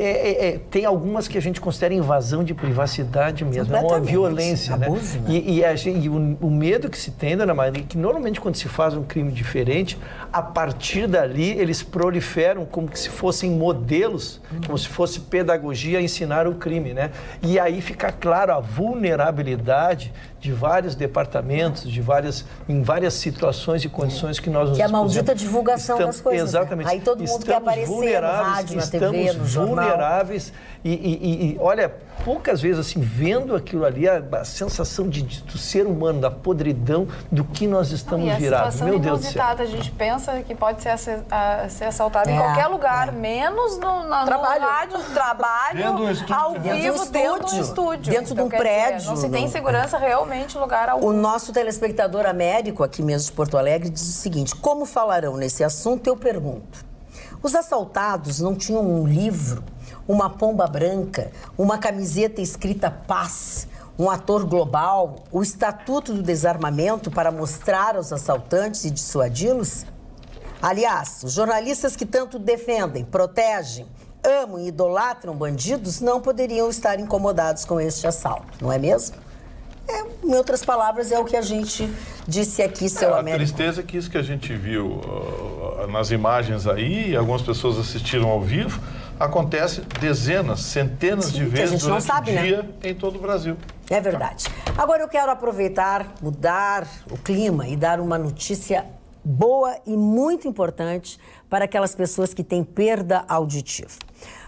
tem algumas que a gente considera invasão de privacidade mesmo, é uma violência, abuso, né? E o medo que se tem, Dona Maria, que normalmente quando se faz um crime diferente, a partir dali eles proliferam como se fossem modelos, como se fosse pedagogia a ensinar o crime, né? E aí fica claro a vulnerabilidade de vários departamentos, em várias situações e condições que nós nos Que é a maldita divulgação das coisas. Exatamente. Né? Aí todo mundo quer aparecer no rádio, na TV, no jornal. Vulneráveis e olha, poucas vezes assim, vendo aquilo ali, a sensação de tu ser humano, da podridão do que nós estamos virados. Meu Deus do céu. A gente pensa que pode ser assaltado em qualquer lugar, menos no rádio, no trabalho, ao vivo, dentro do estúdio. Dentro de um prédio. Não se tem segurança realmente em lugar algum. O nosso telespectador Américo, aqui mesmo de Porto Alegre, diz o seguinte: como falarão nesse assunto, eu pergunto. Os assaltados não tinham um livro, uma pomba branca, uma camiseta escrita paz, um ator global, o Estatuto do Desarmamento para mostrar aos assaltantes e dissuadi-los? Aliás, os jornalistas que tanto defendem, protegem, amam e idolatram bandidos não poderiam estar incomodados com este assalto, não é mesmo? Em outras palavras, é o que a gente disse aqui, seu Américo. A tristeza é que isso que a gente viu nas imagens aí, algumas pessoas assistiram ao vivo, acontece dezenas, centenas de vezes durante o dia em todo o Brasil. É verdade. Agora eu quero aproveitar, mudar o clima e dar uma notícia boa e muito importante para aquelas pessoas que têm perda auditiva.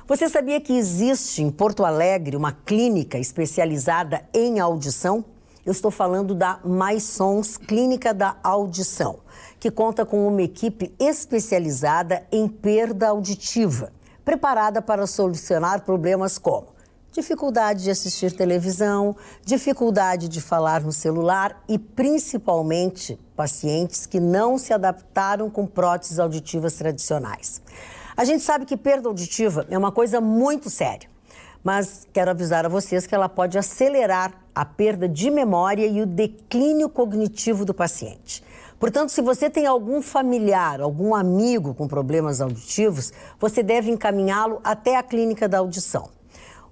Você sabia que existe em Porto Alegre uma clínica especializada em audição? Eu estou falando da Mais Sons Clínica da Audição, que conta com uma equipe especializada em perda auditiva, preparada para solucionar problemas como dificuldade de assistir televisão, dificuldade de falar no celular e, principalmente, pacientes que não se adaptaram com próteses auditivas tradicionais. A gente sabe que perda auditiva é uma coisa muito séria, mas quero avisar a vocês que ela pode acelerar a perda de memória e o declínio cognitivo do paciente. Portanto, se você tem algum familiar, algum amigo com problemas auditivos, você deve encaminhá-lo até a Clínica da Audição.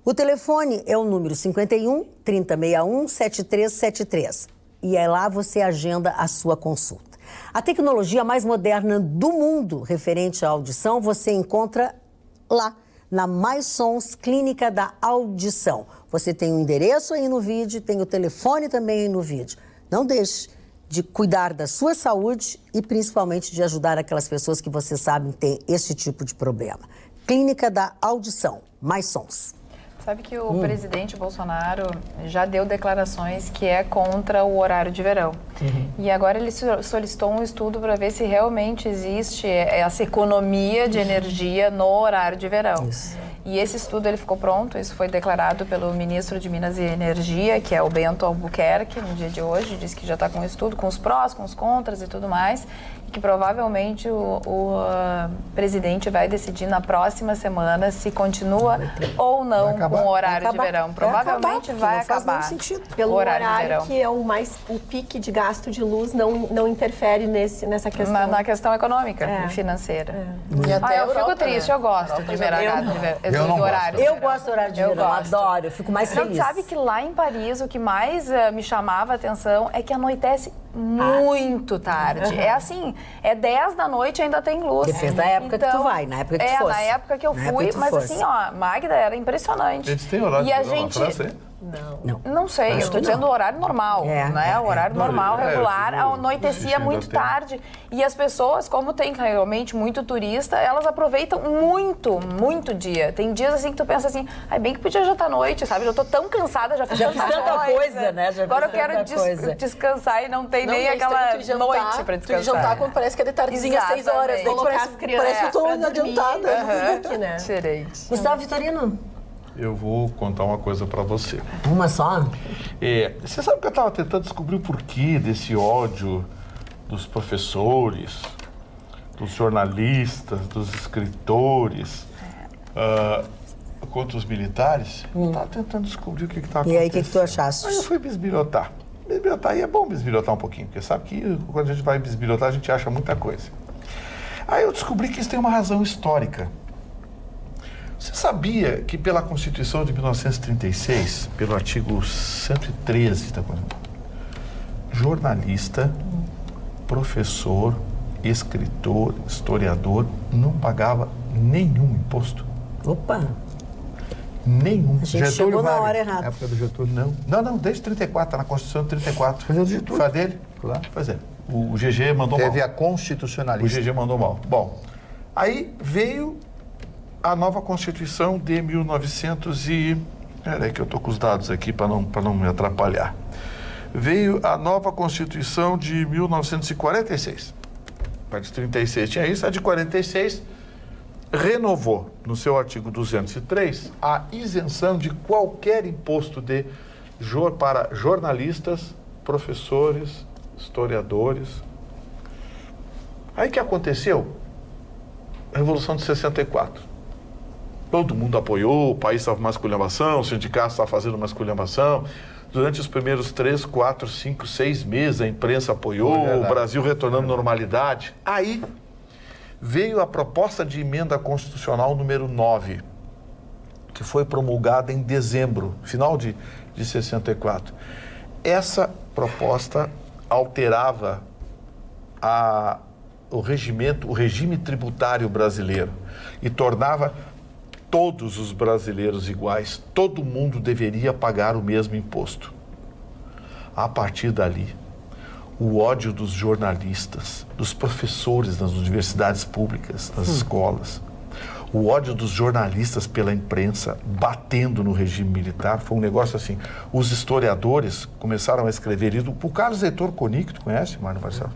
O telefone é o número 51 3061 7373 e é lá você agenda a sua consulta. A tecnologia mais moderna do mundo referente à audição você encontra lá, na Mais Sons Clínica da Audição. Você tem o endereço aí no vídeo, tem o telefone também aí no vídeo. Não deixe de cuidar da sua saúde e principalmente de ajudar aquelas pessoas que você sabe têm esse tipo de problema. Clínica da Audição, Mais Sons. Sabe que o presidente Bolsonaro já deu declarações que é contra o horário de verão. E agora ele solicitou um estudo para ver se realmente existe essa economia de energia no horário de verão. E esse estudo ele ficou pronto, isso foi declarado pelo ministro de Minas e Energia, que é o Bento Albuquerque, no dia de hoje, disse que já está com um estudo, com os prós, com os contras e tudo mais, e que provavelmente o presidente vai decidir na próxima semana se continua ou não com o horário de verão. Provavelmente vai acabar. Pelo horário que é o pique de gasto de luz não interfere nessa questão. Na questão econômica e financeira. E até eu fico triste, eu gosto de ver horário. Eu gosto do horário de verão, adoro, eu fico mais feliz. Sabe que lá em Paris o que mais me chamava a atenção é que anoitece muito tarde. É assim, é 10 da noite e ainda tem luz. Depende da época que tu vai, na época que tu fosse. Na época que eu fui, mas assim, ó, Magda, era impressionante. Eles têm horário de verão na França, hein? Não sei, eu estou dizendo o horário normal, né? O horário normal, regular, anoitecia muito tarde. E as pessoas, como tem realmente muito turista, elas aproveitam muito dia. Tem dias assim que tu pensa assim, bem que podia já estar à noite, sabe? Eu tô tão cansada, já fiz tanta coisa, né? Agora eu quero descansar e não tem nem aquela noite pra descansar. Jantar quando parece que é de tardezinha às 6 horas. Parece que eu tô adiantada. Diferente. Gustavo Vitorino? Eu vou contar uma coisa para você. Uma só? Você sabe que eu estava tentando descobrir o porquê desse ódio dos professores, dos jornalistas, dos escritores contra os militares? Eu estava tentando descobrir o que estava acontecendo. E aí, o que tu achaste? Aí eu fui bisbilhotar. Bisbilhotar, e é bom bisbilhotar um pouquinho, porque sabe que quando a gente vai bisbilhotar, a gente acha muita coisa. Aí eu descobri que isso tem uma razão histórica. Você sabia que pela Constituição de 1936, pelo artigo 113 da Constituição, jornalista, professor, escritor, historiador não pagava nenhum imposto? Opa! Nenhum. A gente chegou na hora errada. Na época do Getúlio, não, desde 34, tá na Constituição de 34. Foi o Getúlio. Foi a dele? Claro. Pois é. O GG mandou mal. Teve a constitucionalista. O GG mandou mal. Bom, aí veio a nova Constituição de 1900 e... Peraí que eu tô com os dados aqui para não me atrapalhar. veio a nova Constituição de 1946. A partir de 36 tinha isso, a de 46 renovou, no seu artigo 203, a isenção de qualquer imposto para jornalistas, professores, historiadores. Aí o que aconteceu? A Revolução de 64. Todo mundo apoiou, o país estava uma esculhambação, o sindicato estava fazendo uma esculhambação. Durante os primeiros 3, 4, 5, 6 meses, a imprensa apoiou, o Brasil retornando à normalidade. Aí veio a proposta de emenda constitucional número 9, que foi promulgada em dezembro, final de 64. Essa proposta alterava o regime tributário brasileiro e tornava todos os brasileiros iguais. Todo mundo deveria pagar o mesmo imposto. A partir dali, o ódio dos jornalistas, dos professores nas universidades públicas, nas escolas, o ódio dos jornalistas pela imprensa batendo no regime militar, foi um negócio assim. Os historiadores começaram a escrever isso. O Carlos Heitor Coni, que tu conhece, Mário Marcelo?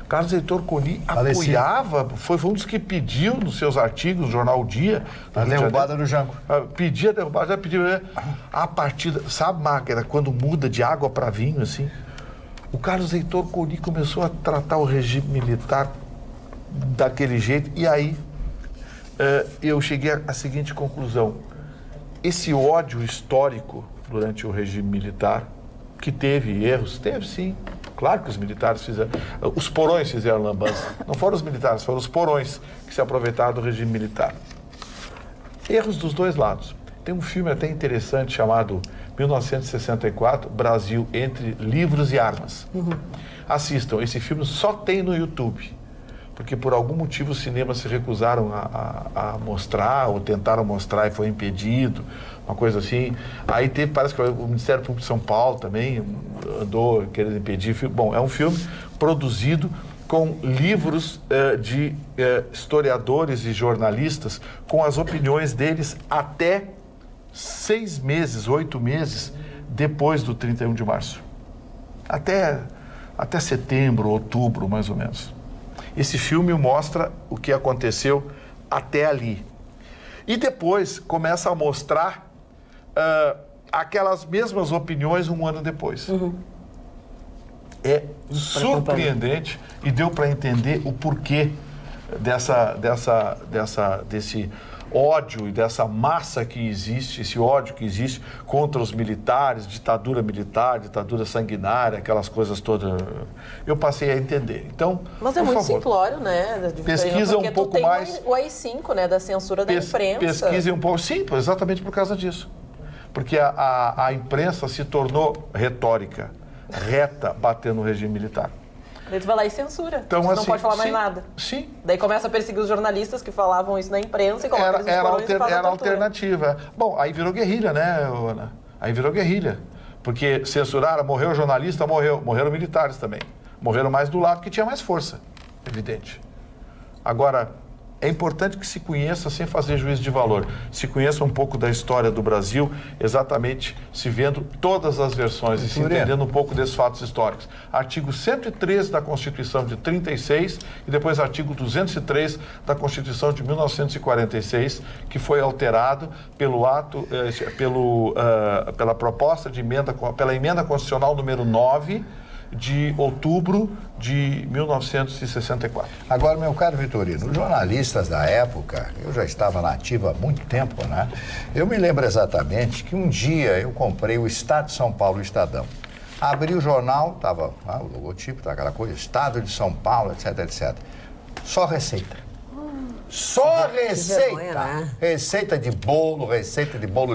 Carlos Heitor Coni apoiava, foi um dos que pediu nos seus artigos, no jornal O Dia... A derrubada do Jango. Pedia a derrubada, já pediu a partida. Sabe, Máquina, quando muda de água para vinho, assim? O Carlos Heitor Coni começou a tratar o regime militar daquele jeito, e aí eu cheguei à seguinte conclusão. Esse ódio histórico durante o regime militar, que teve erros, teve sim. Claro que os militares fizeram, os porões fizeram lambança. Não foram os militares, foram os porões que se aproveitaram do regime militar. Erros dos dois lados. Tem um filme até interessante chamado 1964, Brasil entre Livros e Armas. Assistam, esse filme só tem no YouTube, porque por algum motivo os cinemas se recusaram a mostrar, ou tentaram mostrar e foi impedido, uma coisa assim. Aí teve, parece que o Ministério Público de São Paulo também andou querendo impedir. Bom, é um filme produzido com livros de historiadores e jornalistas, com as opiniões deles até 6 meses, 8 meses depois do 31 de março. Até setembro, outubro, mais ou menos. Esse filme mostra o que aconteceu até ali. E depois começa a mostrar aquelas mesmas opiniões um ano depois. É surpreendente e deu para entender o porquê desse ódio e dessa massa que existe, esse ódio que existe contra os militares, ditadura militar, ditadura sanguinária, aquelas coisas todas. Eu passei a entender. Então, mas é muito simplório, né? Pesquisa um pouco mais. O AI-5, né, da censura da imprensa. Pesquise um pouco. Sim, exatamente por causa disso. Porque a imprensa se tornou retórica, reta, batendo no regime militar. Daí tu vai lá e censura. Então, você assim, não pode falar mais nada. Sim. Daí começa a perseguir os jornalistas que falavam isso na imprensa e coloca eles nos porões e faz a Era alternativa. Bom, aí virou guerrilha, né, Ana? Aí virou guerrilha. Porque censuraram, morreu o jornalista, morreram militares também. Morreram mais do lado que tinha mais força, evidente. Agora, é importante que se conheça sem fazer juízo de valor. Se conheça um pouco da história do Brasil, exatamente se vendo todas as versões e se entendendo um pouco desses fatos históricos. Artigo 113 da Constituição de 36 e depois artigo 203 da Constituição de 1946, que foi alterado pela proposta de emenda, pela emenda constitucional número 9, de outubro de 1964. Agora, meu caro Vitorino, os jornalistas da época, eu já estava na ativa há muito tempo, né? Eu me lembro exatamente que um dia eu comprei o Estado de São Paulo, o Estadão. Abri o jornal, estava o logotipo, tá, aquela coisa, Estado de São Paulo, etc, etc. Só receita. Só receita. Vergonha, né? Receita de bolo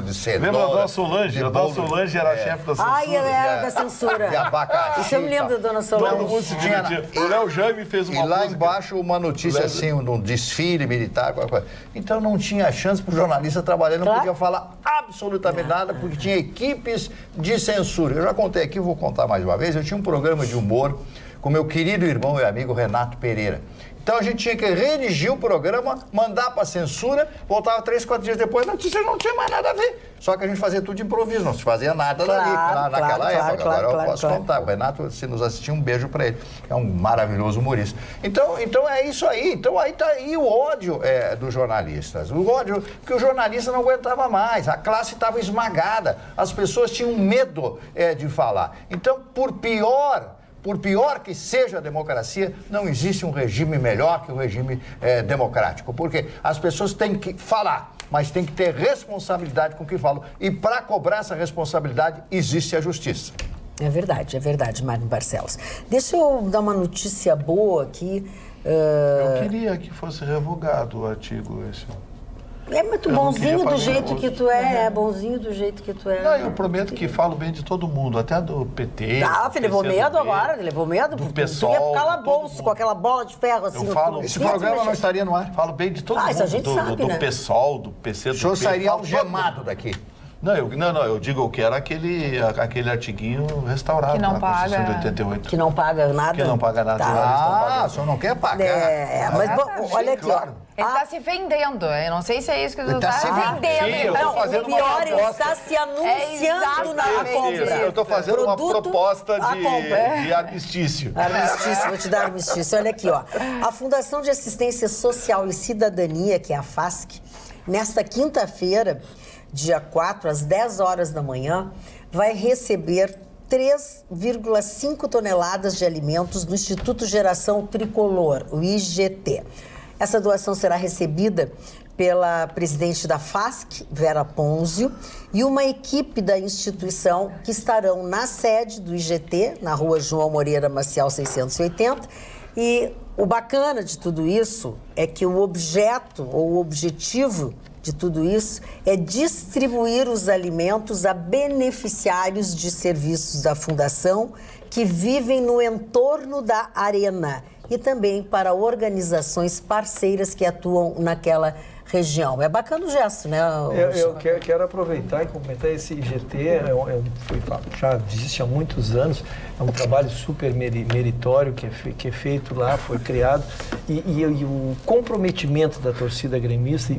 de cenoura. Lembra a Dona Solange? A Dona Solange era a chefe da censura. Ai, ela era da censura. De abacaxi. Isso eu me lembro da Dona Solange. Todo mundo se dividia. O Léo Jaime fez uma música. E lá embaixo uma notícia assim, um desfile militar, qualquer coisa. Então não tinha chance para o jornalista trabalhar, não podia falar absolutamente nada, porque tinha equipes de censura. Eu já contei aqui, vou contar mais uma vez. Eu tinha um programa de humor com meu querido irmão e amigo Renato Pereira. Então a gente tinha que redigir o programa, mandar para censura, voltava 3, 4 dias depois, a notícia não tinha mais nada a ver. Só que a gente fazia tudo de improviso, não se fazia nada dali, naquela época. Agora eu posso contar. O Renato, se nos assistir, um beijo para ele. É um maravilhoso humorista. Então é isso aí. Então aí tá aí o ódio dos jornalistas. O ódio que o jornalista não aguentava mais. A classe estava esmagada. As pessoas tinham medo de falar. Então, por pior que seja a democracia, não existe um regime melhor que o regime democrático. Porque as pessoas têm que falar, mas têm que ter responsabilidade com o que falam. E para cobrar essa responsabilidade, existe a justiça. É verdade, Mário Barcelos. Deixa eu dar uma notícia boa aqui. Eu queria que fosse revogado o artigo esse. É muito bonzinho do jeito que tu é, bonzinho do jeito que tu é. Não, eu prometo que falo bem de todo mundo, até do PT. Ah, ele levou medo agora, ele levou medo. Do PSOL. Tu ia pro calabouço com aquela bola de ferro assim. Esse programa não estaria no ar? Falo bem de todo mundo. Isso a gente sabe, do PSOL, do PC, do PT. O senhor sairia algemado daqui. Não, eu digo que era aquele artiguinho restaurado. Que não na paga. Constituição de 88. Que não paga nada. Que não paga nada. O senhor não quer pagar. Mas olha aqui, claro. ó. Ele está se vendendo. Eu não sei se é isso que ele está se vendendo. Sim, eu tô fazendo o pior, uma ele está se anunciando na compra. Eu estou fazendo uma proposta de armistício. Armistício, vou te dar armistício. Olha aqui, ó. A Fundação de Assistência Social e Cidadania, que é a FASC, nesta quinta-feira, dia 4, às 10 horas da manhã, vai receber 3,5 toneladas de alimentos do Instituto Geração Tricolor, o IGT. Essa doação será recebida pela presidente da FASC, Vera Ponzio, e uma equipe da instituição que estarão na sede do IGT, na rua João Moreira Maciel 680. E o bacana de tudo isso é que o objeto ou o objetivo de tudo isso é distribuir os alimentos a beneficiários de serviços da Fundação que vivem no entorno da arena e também para organizações parceiras que atuam naquela região. É bacana o gesto, né? Eu quero aproveitar e complementar esse IGT, já existe há muitos anos, é um trabalho super meritório que é feito lá, foi criado, e o comprometimento da torcida gremista,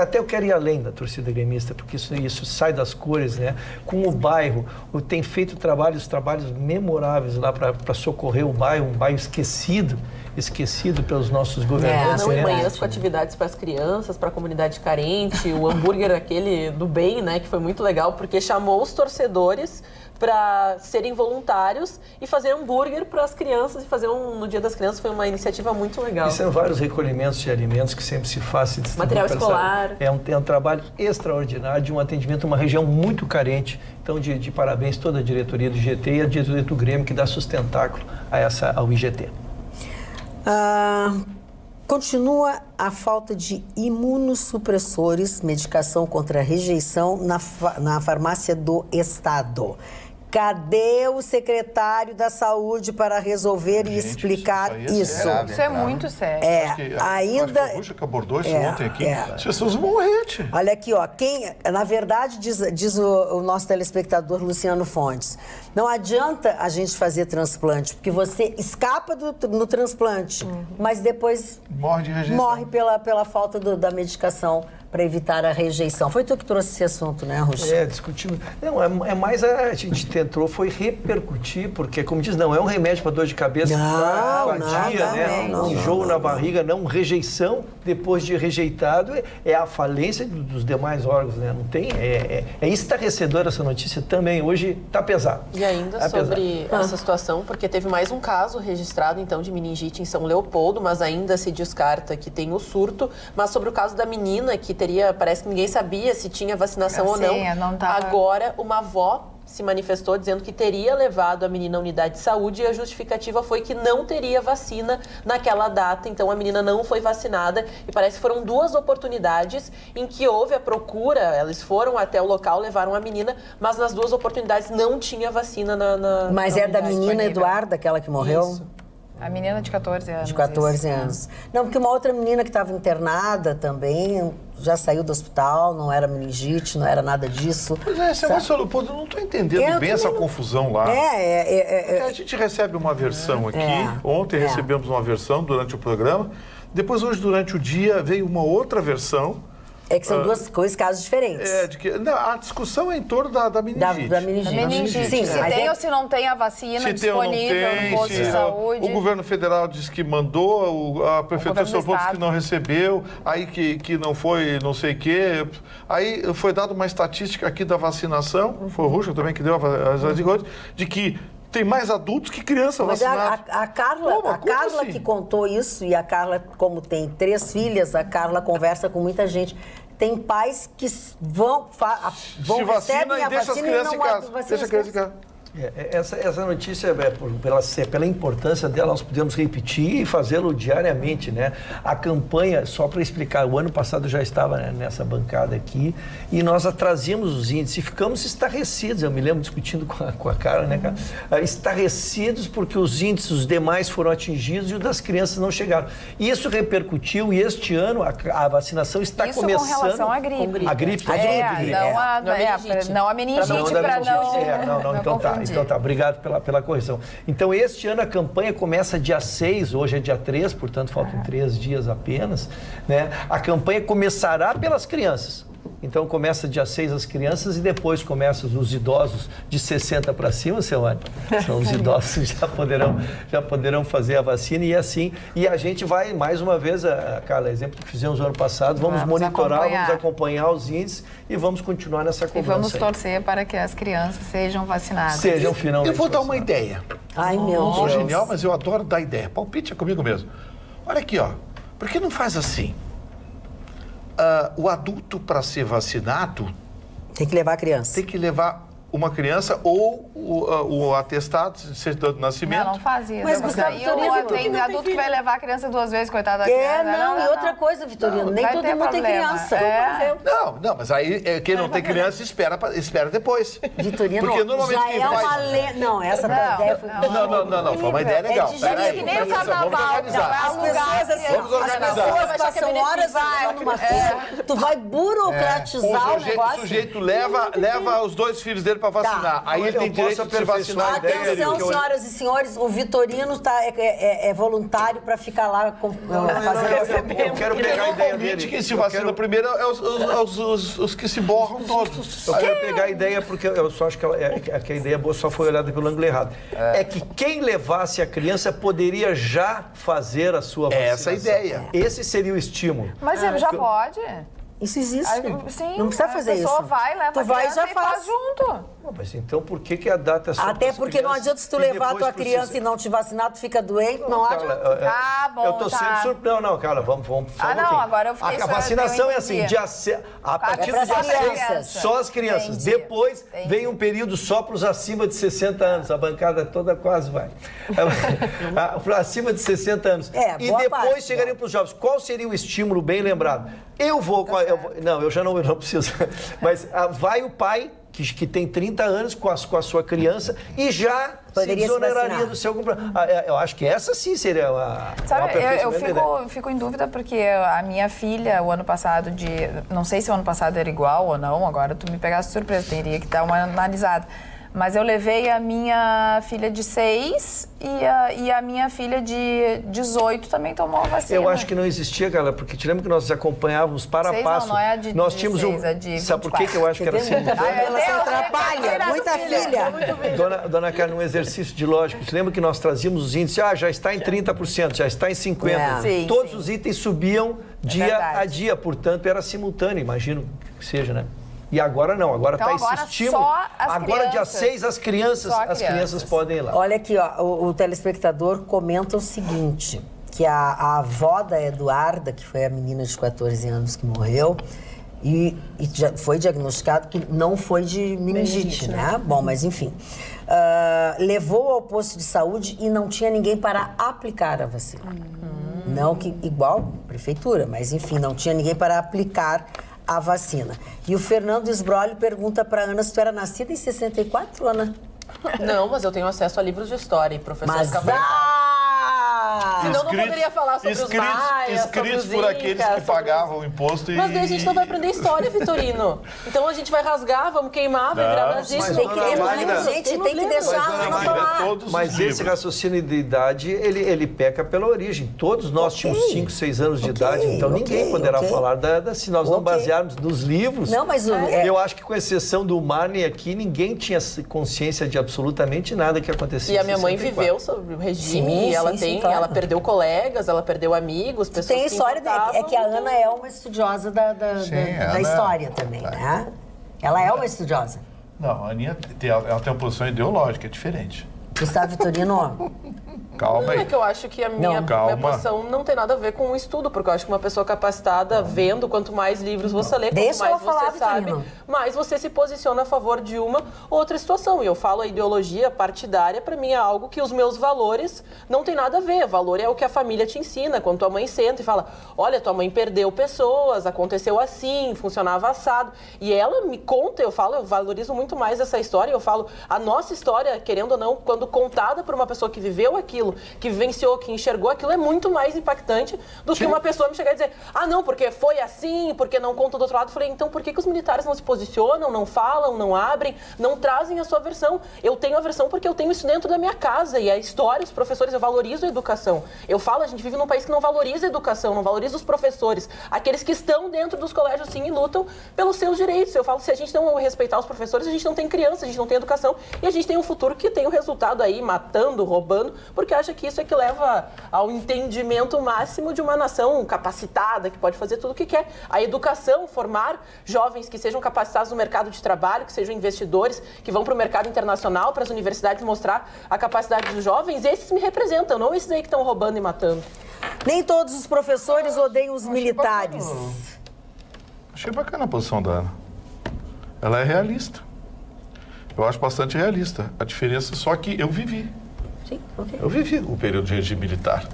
até eu quero ir além da torcida gremista, porque isso sai das cores, né? Com o bairro, tem feito trabalhos memoráveis lá para socorrer o bairro, um bairro esquecido pelos nossos governantes. E manhãs com atividades para as crianças, para a comunidade carente, o hambúrguer aquele do bem, né, que foi muito legal, porque chamou os torcedores para serem voluntários e fazer hambúrguer para as crianças e fazer no Dia das Crianças. Foi uma iniciativa muito legal. E são vários recolhimentos de alimentos que sempre se faz. Material escolar. É um trabalho extraordinário de um atendimento a uma região muito carente. Então, de parabéns toda a diretoria do IGT e a diretoria do Grêmio que dá sustentáculo ao IGT. Continua a falta de imunossupressores, medicação contra a rejeição na farmácia do Estado. Cadê o secretário da Saúde para resolver e explicar isso? Isso é muito sério. Ainda... Acho que o Ruxa que abordou isso ontem aqui. As pessoas vão morrer, tia. Olha aqui, ó. Na verdade, diz o nosso telespectador Luciano Fontes, não adianta a gente fazer transplante, porque você escapa no transplante, mas depois morre de rejeição. Morre pela falta da medicação para evitar a rejeição. Foi tu que trouxe esse assunto, né, Ruxa? Discutimos. Não, é mais a gente tentou foi repercutir, porque, como diz, não é um remédio para dor de cabeça, apatia, né? Enjoo na barriga, não. Rejeição, depois de rejeitado, é a falência dos demais órgãos, né? Não tem... É estarrecedor essa notícia também. Hoje está pesado. E ainda sobre essa situação, porque teve mais um caso registrado, então, de meningite em São Leopoldo, mas ainda se descarta que tem o surto. Mas sobre o caso da menina, que parece que ninguém sabia se tinha vacinação ou não. Agora, uma avó se manifestou dizendo que teria levado a menina à unidade de saúde e a justificativa foi que não teria vacina naquela data, então a menina não foi vacinada e parece que foram 2 oportunidades em que houve a procura, eles foram até o local, levaram a menina, mas nas 2 oportunidades não tinha vacina na Mas é da menina Eduarda, aquela que morreu? Isso. A menina de 14 anos. De 14 anos. Não, porque uma outra menina que estava internada também, já saiu do hospital, não era meningite, não era nada disso. Pois é, você falou, pô, eu não estou entendendo bem essa confusão lá. A gente recebe uma versão aqui, ontem recebemos uma versão durante o programa, depois hoje durante o dia veio uma outra versão. É que são duas coisas, casos diferentes. A discussão é em torno da meningite. Da meningite. Sim, se tem ou se não tem a vacina disponível no posto de saúde. O governo federal disse que mandou, a prefeitura de São Paulo disse que não recebeu, aí que não foi não sei o quê. Aí foi dada uma estatística aqui da vacinação, foi o Ruxa também que deu de que tem mais adultos que crianças vacinadas. A Carla assim? Que contou isso, e a Carla, como tem 3 filhas, a Carla conversa com muita gente. Tem pais que vão recebem a vacina e não vacinam. Deixa a criança em casa. Essa notícia, pela importância dela, nós podemos repetir e fazê-lo diariamente, né? A campanha, só para explicar, o ano passado eu já estava nessa bancada aqui e nós trazíamos os índices e ficamos estarrecidos. Eu me lembro discutindo com a cara, né, cara? Estarrecidos porque os índices, os demais foram atingidos e os das crianças não chegaram. Isso repercutiu e este ano a vacinação está começando... Isso com relação à gripe. A gripe. Não a meningite, para não então tá. Então tá, obrigado pela correção. Então, este ano a campanha começa dia 6, hoje é dia 3, portanto faltam 3 dias apenas, né? A campanha começará pelas crianças. Então, começa dia 6 as crianças e depois começa os idosos de 60 para cima, Silvânia. Então, os idosos já poderão fazer a vacina e assim. E a gente vai, mais uma vez, Carla, exemplo que fizemos no ano passado, vamos monitorar, vamos acompanhar os índices e vamos continuar nessa cobrança. E vamos torcer para que as crianças sejam vacinadas. Sejam finalmente Eu vou dar uma ideia. Ai, meu Deus. Genial, mas eu adoro dar ideia. Palpite é comigo mesmo. Olha aqui, ó. Por que não faz assim? O adulto, para ser vacinado... Tem que levar a criança. Tem que levar uma criança ou o atestado de certidão de nascimento. Não faz isso. Mas, Gustavo, tem adulto que vai levar a criança 2 vezes, coitada da criança. E outra coisa, Vitorino, nem todo mundo tem criança. Não, mas aí quem não tem criança espera depois. Vitorino, porque normalmente já quem é faz... uma lei... Não, essa ideia foi... Não, foi uma ideia legal. É que nem o carnaval, Vamos organizar. As pessoas passam horas numa feira, tu vai burocratizar o negócio. O sujeito leva os 2 filhos dele para vacinar. Aí ele tem direito de se vacinar. Atenção, senhoras e senhores, o Vitorino é voluntário para ficar lá fazendo... Eu quero pegar a ideia dele. Quem se vacina primeiro é os que se borram todos. Eu quero pegar a ideia porque eu só acho que a ideia boa só foi olhada pelo ângulo errado. É que quem levasse a criança poderia já fazer a sua vacinação. Essa é a ideia. Esse seria o estímulo. Mas já pode. Isso existe. Sim, não precisa fazer isso. A pessoa vai, leva a criança e faz junto. Mas então por que a data é só Até porque não adianta se tu levar a tua criança e não te vacinar, tu fica doente, não adianta. Bom, eu tô sempre surpreso. Não, Carla, vamos não, agora eu fiquei... A vacinação é assim, a partir do dia 6, só as crianças. Entendi. Depois vem um período só para os acima de 60 anos. A bancada toda quase vai. Acima de 60 anos. E depois chegariam para os jovens. Qual seria o estímulo bem lembrado? Não, eu já não preciso. Mas vai o pai que tem 30 anos com a sua criança e já poderia se desoneraria do seu compromisso. Eu acho que essa sim seria uma eu fico em dúvida porque a minha filha, o ano passado, não sei se o ano passado era igual ou não, agora tu me pegaste de surpresa, teria que dar uma analisada. Mas eu levei a minha filha de 6 e a minha filha de 18 também tomou a vacina. Eu acho que não existia, galera, porque te lembra que nós acompanhávamos para passo. Não é a de nós tínhamos 6, é de 24. Sabe por que eu acho que era assim? Ela se atrapalha, muita filha. Dona Carla, um exercício de lógica. Te lembra que nós trazíamos os índices, já está em 30%, já está em 50%. Todos os itens subiam dia a dia, portanto era simultâneo, imagino que seja, né? E agora não, agora está esse estímulo. Agora, dia 6, as crianças podem ir lá. Olha aqui, ó, o telespectador comenta o seguinte, que a avó da Eduarda, que foi a menina de 14 anos que morreu, e já foi diagnosticado que não foi de meningite, né? Bom, mas enfim. Levou ao posto de saúde e não tinha ninguém para aplicar a vacina. Não que igual prefeitura, mas enfim, não tinha ninguém para aplicar a vacina. E o Fernando Esbrolli pergunta para Ana se tu era nascida em 64, Ana? Não, mas eu tenho acesso a livros de história e professores... Senão não poderia falar sobre os maias, escritos sobre os por aqueles que pagavam o imposto Mas daí a gente não vai aprender história, Vitorino. Então a gente vai rasgar, vamos queimar, vai virar nazismo. Tem que deixar, gente, tem que deixar a Ana falar. Mas esse raciocínio de idade, ele peca pela origem. Todos nós tínhamos 5, 6 anos de idade, então ninguém poderá falar se nós não basearmos nos livros. Não, mas eu acho que com exceção do Marne aqui, ninguém tinha consciência de absolutamente nada que acontecia. E a minha mãe viveu sobre o regime, ela perdeu colegas, ela perdeu amigos, pessoas tem história, é que a Ana é uma estudiosa da história também, né? Ela é uma estudiosa. Não, a Aninha ela tem uma posição ideológica, é diferente. Gustavo Vitorino... Calma aí. É que eu acho que a minha posição não tem nada a ver com o estudo, porque eu acho que uma pessoa capacitada, vendo, quanto mais livros você lê, quanto mais você sabe, mais você se posiciona a favor de uma outra situação. E eu falo, a ideologia partidária, para mim, é algo que os meus valores não tem nada a ver. Valor é o que a família te ensina. Quando tua mãe senta e fala, olha, tua mãe perdeu pessoas, aconteceu assim, funcionava assado. E ela me conta, eu valorizo muito mais essa história. Eu falo, a nossa história, querendo ou não, quando contada por uma pessoa que viveu aquilo, que vivenciou, que enxergou aquilo, é muito mais impactante do que uma pessoa me chegar e dizer, não, porque foi assim, porque não conta do outro lado. Eu falei, então por que os militares não se posicionam, não falam, não abrem, não trazem a sua versão? Eu tenho a versão porque eu tenho isso dentro da minha casa, e a história, os professores, eu valorizo a educação. Eu falo, a gente vive num país que não valoriza a educação, não valoriza os professores, aqueles que estão dentro dos colégios, sim, e lutam pelos seus direitos. Eu falo, se a gente não respeitar os professores, a gente não tem criança, a gente não tem educação, e a gente tem um futuro que tem o resultado aí, matando, roubando, porque acha que isso é que leva ao entendimento máximo de uma nação capacitada, que pode fazer tudo o que quer. A educação, formar jovens que sejam capacitados no mercado de trabalho, que sejam investidores, que vão para o mercado internacional, para as universidades mostrar a capacidade dos jovens, esses me representam, não esses aí que estão roubando e matando. Nem todos os professores odeiam os militares. Achei bacana a posição da Ana. Ela é realista. Eu acho bastante realista. A diferença só que eu vivi. Sim, okay. Eu vivi o período de regime militar.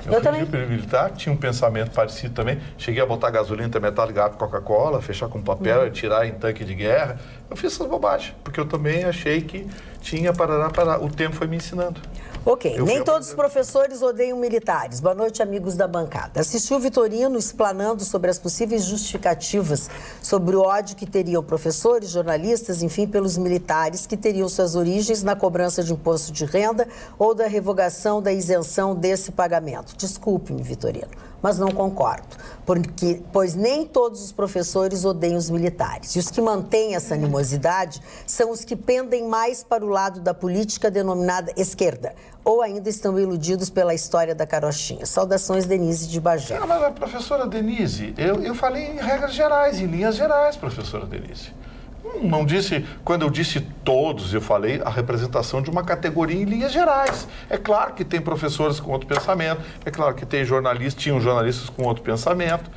Eu também. O período militar, tinha um pensamento parecido também. Cheguei a botar gasolina, metal ligado com Coca-Cola, fechar com papel, tirar em tanque de guerra. Eu fiz essas bobagens, porque eu também achei que tinha parará. O tempo foi me ensinando. Ok, nem todos os professores odeiam militares. Boa noite, amigos da bancada. Assisti o Vitorino explanando sobre as possíveis justificativas sobre o ódio que teriam professores, jornalistas, enfim, pelos militares que teriam suas origens na cobrança de imposto de renda ou da revogação da isenção desse pagamento. Desculpe-me, Vitorino, mas não concordo, pois nem todos os professores odeiam os militares. E os que mantêm essa animosidade são os que pendem mais para o lado da política denominada esquerda, ou ainda estão iludidos pela história da carochinha. Saudações, Denise de Bagé. Mas a professora Denise, eu falei em regras gerais, em linhas gerais, professora Denise. Não disse, quando eu disse todos, eu falei a representação de uma categoria em linhas gerais. É claro que tem professores com outro pensamento, é claro que tem tinham jornalistas com outro pensamento.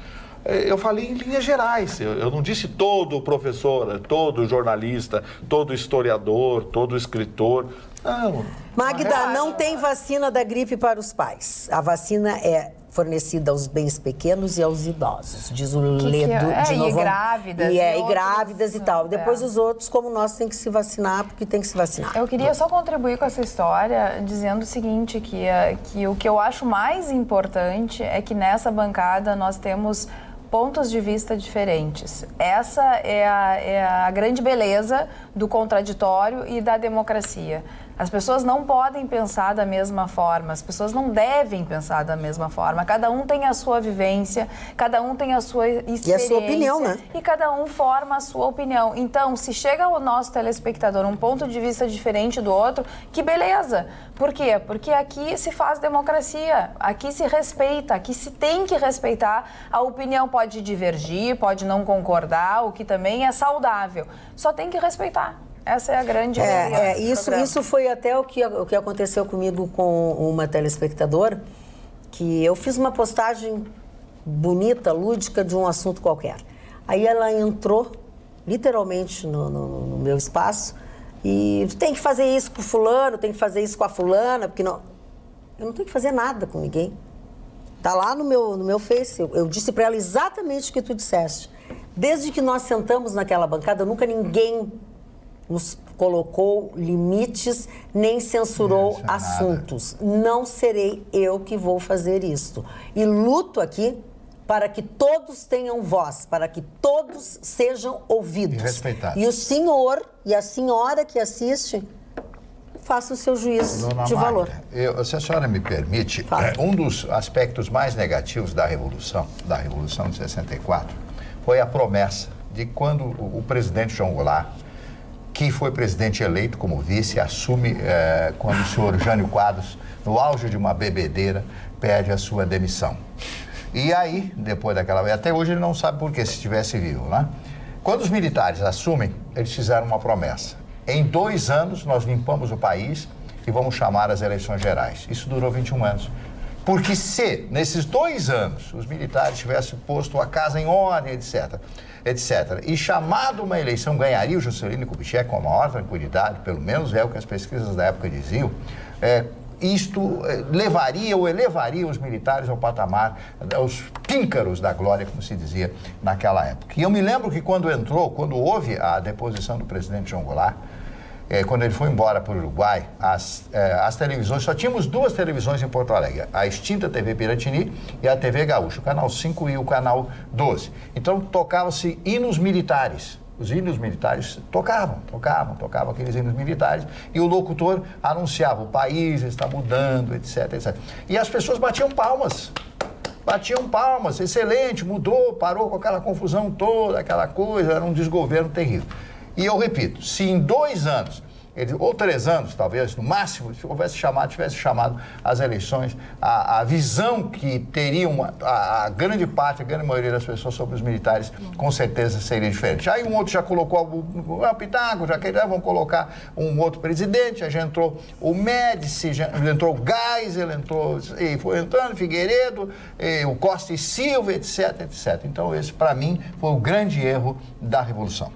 Eu falei em linhas gerais, eu não disse todo professor, todo jornalista, todo historiador, todo escritor. Não. Magda, não tem vacina da gripe para os pais. A vacina é fornecida aos bens pequenos e aos idosos, diz o Ledo de novo. E grávidas. E grávidas e tal. Depois os outros, como nós, tem que se vacinar, porque tem que se vacinar. Eu queria só contribuir com essa história, dizendo o seguinte, que o que eu acho mais importante é que nessa bancada nós temos pontos de vista diferentes. Essa é a grande beleza do contraditório e da democracia. As pessoas não podem pensar da mesma forma, as pessoas não devem pensar da mesma forma. Cada um tem a sua vivência, cada um tem a sua experiência. E a sua opinião, né? E cada um forma a sua opinião. Então, se chega ao nosso telespectador um ponto de vista diferente do outro, que beleza! Por quê? Porque aqui se faz democracia, aqui se respeita, aqui se tem que respeitar. A opinião pode divergir, pode não concordar, o que também é saudável. Só tem que respeitar. Essa é a grande... Isso foi até o que aconteceu comigo com uma telespectadora, que eu fiz uma postagem bonita, lúdica, de um assunto qualquer. Aí ela entrou, literalmente, no meu espaço, e tem que fazer isso com o fulano, tem que fazer isso com a fulana, porque não... Eu não tenho que fazer nada com ninguém. Tá lá no meu Face. Eu disse para ela exatamente o que tu disseste. Desde que nós sentamos naquela bancada, nunca ninguém nos colocou limites, nem censurou assuntos. Não serei eu que vou fazer isto. E luto aqui para que todos tenham voz, para que todos sejam ouvidos. E respeitados. E o senhor e a senhora que assiste, faça o seu juízo de valor. Se a senhora me permite, um dos aspectos mais negativos da Revolução de 64, foi a promessa de quando o presidente João Goulart, que foi presidente eleito como vice, assume quando o senhor Jânio Quadros, no auge de uma bebedeira, pede a sua demissão. E aí, depois daquela vez, até hoje ele não sabe por que, se estivesse vivo, né? Quando os militares assumem, eles fizeram uma promessa. Em 2 anos, nós limpamos o país e vamos chamar as eleições gerais. Isso durou 21 anos. Porque se, nesses 2 anos, os militares tivessem posto a casa em ordem, etc., e chamado uma eleição, ganharia o Juscelino Kubitschek com a maior tranquilidade, pelo menos é o que as pesquisas da época diziam, isto levaria ou elevaria os militares ao patamar, aos píncaros da glória, como se dizia naquela época. E eu me lembro que quando houve a deposição do presidente João Goulart, quando ele foi embora para o Uruguai, as televisões, só tínhamos 2 televisões em Porto Alegre, a extinta TV Piratini e a TV Gaúcha, o canal 5 e o canal 12. Então tocava-se hinos militares. Os hinos militares tocavam aqueles hinos militares e o locutor anunciava: o país está mudando, etc, etc. E as pessoas batiam palmas, excelente, mudou, parou com aquela confusão toda, aquela coisa, era um desgoverno terrível. E eu repito, se em 2 anos, ou 3 anos, talvez, no máximo, se tivesse chamado as eleições, a visão que teriam a grande maioria das pessoas sobre os militares, com certeza seria diferente. Aí um outro já colocou o Pitaco, vamos colocar um outro presidente, aí já entrou o Médici, já entrou o Geisel, e foi entrando Figueiredo, o Costa e Silva, etc, etc. Então esse, para mim, foi o grande erro da Revolução.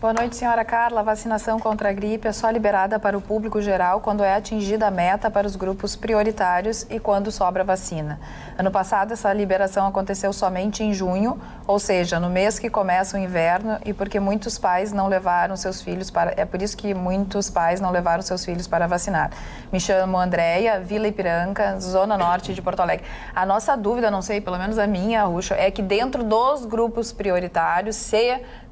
Boa noite, senhora Carla. A vacinação contra a gripe é só liberada para o público geral quando é atingida a meta para os grupos prioritários e quando sobra vacina. Ano passado, essa liberação aconteceu somente em junho, ou seja, no mês que começa o inverno, e porque muitos pais não levaram seus filhos para... É por isso que muitos pais não levaram seus filhos para vacinar. Me chamo Andréia, Vila Ipiranga, Zona Norte de Porto Alegre. A nossa dúvida, não sei, pelo menos a minha, Ruxa, é que dentro dos grupos prioritários,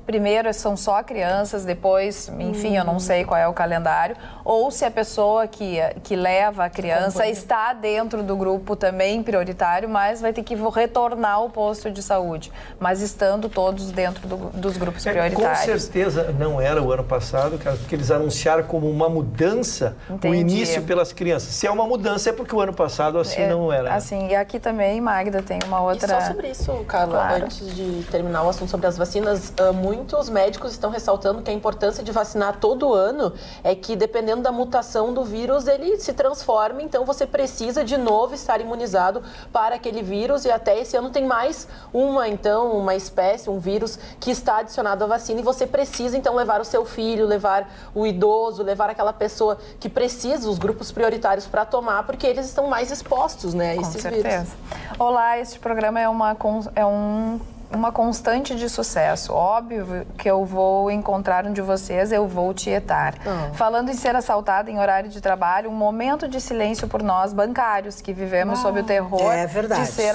primeiro são só crianças, depois, enfim, eu não sei qual é o calendário, ou se a pessoa que leva a criança está dentro do grupo também prioritário, mas vai ter que retornar ao posto de saúde, mas estando todos dentro dos grupos prioritários. Com certeza não era o ano passado, porque eles anunciaram como uma mudança. Entendi. O início pelas crianças. Se é uma mudança é porque o ano passado assim não era. Assim, e aqui também, Magda, tem uma outra... E só sobre isso, Carla, antes de terminar o assunto sobre as vacinas, muitos médicos estão ressaltando que a importância de vacinar todo ano é que, dependendo da mutação do vírus, ele se transforma, então você precisa de novo estar imunizado para aquele vírus, e até esse ano tem mais uma espécie, um vírus que está adicionado à vacina, e você precisa então levar o seu filho, levar o idoso, levar aquela pessoa que precisa, os grupos prioritários para tomar, porque eles estão mais expostos, né, a esses vírus. Com certeza. Olá, este programa é uma constante de sucesso. Óbvio que eu vou encontrar um de vocês, eu vou tietar. Falando em ser assaltada em horário de trabalho, um momento de silêncio por nós, bancários, que vivemos sob o terror de ser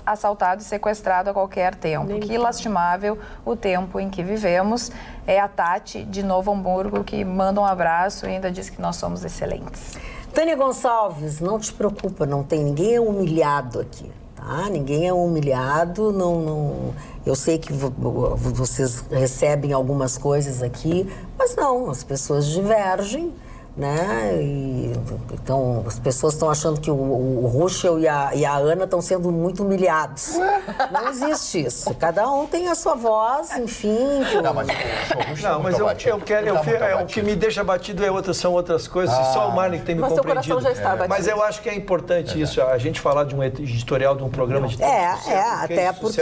assaltado e sequestrado a qualquer tempo. Que lastimável o tempo em que vivemos. É a Tati, de Novo Hamburgo, que manda um abraço e ainda diz que nós somos excelentes. Tânia Gonçalves, não te preocupa, não tem ninguém humilhado aqui. Ninguém é humilhado, eu sei que vocês recebem algumas coisas aqui, mas não, as pessoas divergem, né? Então, as pessoas estão achando que o Ruschel e a Ana estão sendo muito humilhados. Não existe isso. Cada um tem a sua voz, enfim. O que me deixa batido são outras coisas. Só o Marlon que tem me compreendido. Mas seu coração já está batido. Mas eu acho que é importante isso, a gente falar de um editorial, de um programa de até porque...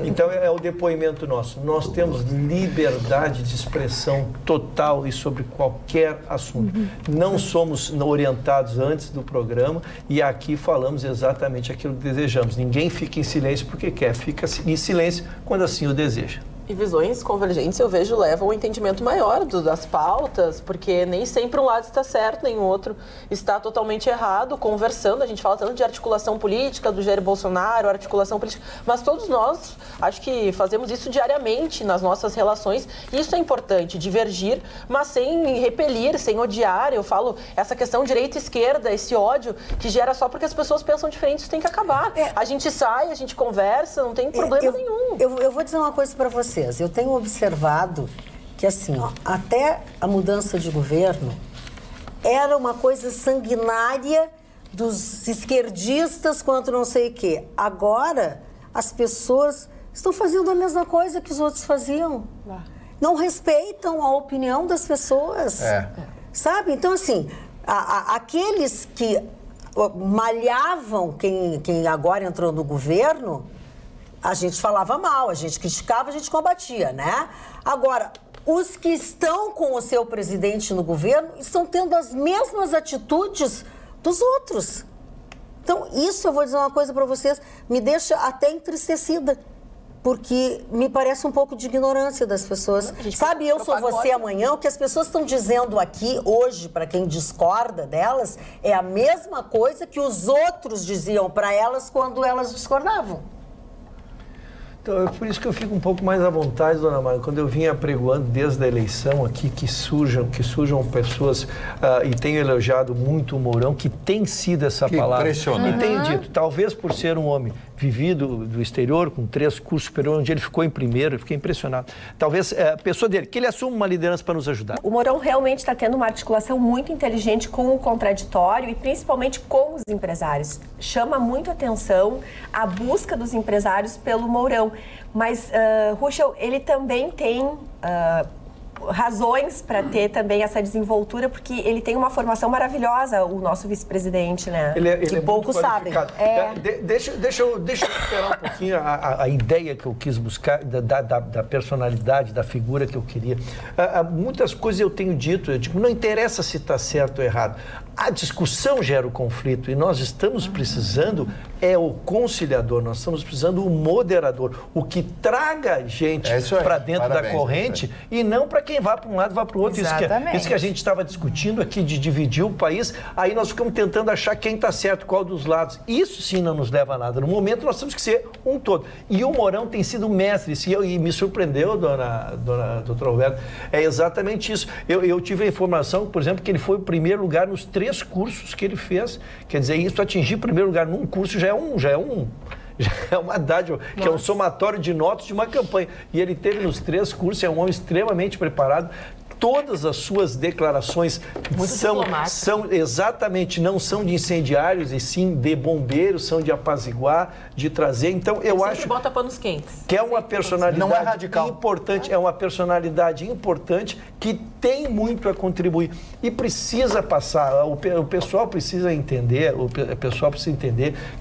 Então, é o depoimento nosso. Nós temos liberdade de expressão total e sobre qualquer assunto. Não somos orientados antes do programa e aqui falamos exatamente aquilo que desejamos. Ninguém fica em silêncio porque quer, fica em silêncio quando assim o deseja. E visões convergentes, eu vejo, levam ao entendimento maior das pautas, porque nem sempre um lado está certo, nem o outro está totalmente errado. Conversando, a gente fala tanto de articulação política, do Jair Bolsonaro, articulação política, mas todos nós, acho que fazemos isso diariamente nas nossas relações. Isso é importante, divergir, mas sem repelir, sem odiar. Eu falo, essa questão direita e esquerda, esse ódio que gera só porque as pessoas pensam diferente, isso tem que acabar. A gente sai, a gente conversa, não tem problema nenhum. Eu vou dizer uma coisa para vocês. Eu tenho observado que, assim, ó, até a mudança de governo era uma coisa sanguinária dos esquerdistas quanto não sei o quê. Agora, as pessoas estão fazendo a mesma coisa que os outros faziam. Não respeitam a opinião das pessoas. Sabe? Então, assim, aqueles que malhavam quem agora entrou no governo, a gente falava mal, a gente criticava, a gente combatia, né? Agora, os que estão com o seu presidente no governo estão tendo as mesmas atitudes dos outros. Então, isso eu vou dizer uma coisa para vocês, me deixa até entristecida, porque me parece um pouco de ignorância das pessoas. Sabe, eu sou você amanhã, o que as pessoas estão dizendo aqui hoje, para quem discorda delas, é a mesma coisa que os outros diziam para elas quando elas discordavam. Então, é por isso que eu fico um pouco mais à vontade, dona Maria, quando eu vinha apregoando desde a eleição aqui que surjam pessoas, e tenho elogiado muito o Mourão, que tem sido essa palavra. Impressionante. E tenho dito, talvez por ser um homem vivido do exterior, com 3 cursos superiores, onde ele ficou em primeiro, eu fiquei impressionado. Talvez a pessoa dele, que ele assuma uma liderança para nos ajudar. O Mourão realmente está tendo uma articulação muito inteligente com o contraditório e principalmente com os empresários. Chama muito atenção a busca dos empresários pelo Mourão. Mas, Ruschel, ele também tem razões para ter também essa desenvoltura, porque ele tem uma formação maravilhosa, o nosso vice-presidente, né? Ele que poucos sabem. Deixa eu esperar um pouquinho a ideia que eu quis buscar, da personalidade, da figura que eu queria. Muitas coisas eu tenho dito, eu digo, não interessa se está certo ou errado. A discussão gera o conflito e nós estamos precisando o conciliador, nós estamos precisando o moderador, o que traga gente para dentro da corrente e não para quem vá para um lado e vá para o outro. Isso que a gente estava discutindo aqui de dividir o país, aí nós ficamos tentando achar quem está certo, qual dos lados. Isso sim não nos leva a nada. No momento nós temos que ser um todo. E o Mourão tem sido mestre, e me surpreendeu, doutora Roberta, é exatamente isso. Eu tive a informação, por exemplo, que ele foi o primeiro lugar nos 3 cursos que ele fez. Quer dizer, isso atingir o primeiro lugar num curso já é uma dádiva, que é um somatório de notas de uma campanha. E ele teve nos 3 cursos, é um homem extremamente preparado. Todas as suas declarações são exatamente, não são de incendiários, e sim de bombeiros, são de apaziguar, de trazer. Então, eu acho bota panos quentes. Que é uma personalidade não é radical. Importante, é uma personalidade importante que tem muito a contribuir e precisa passar. O pessoal precisa entender,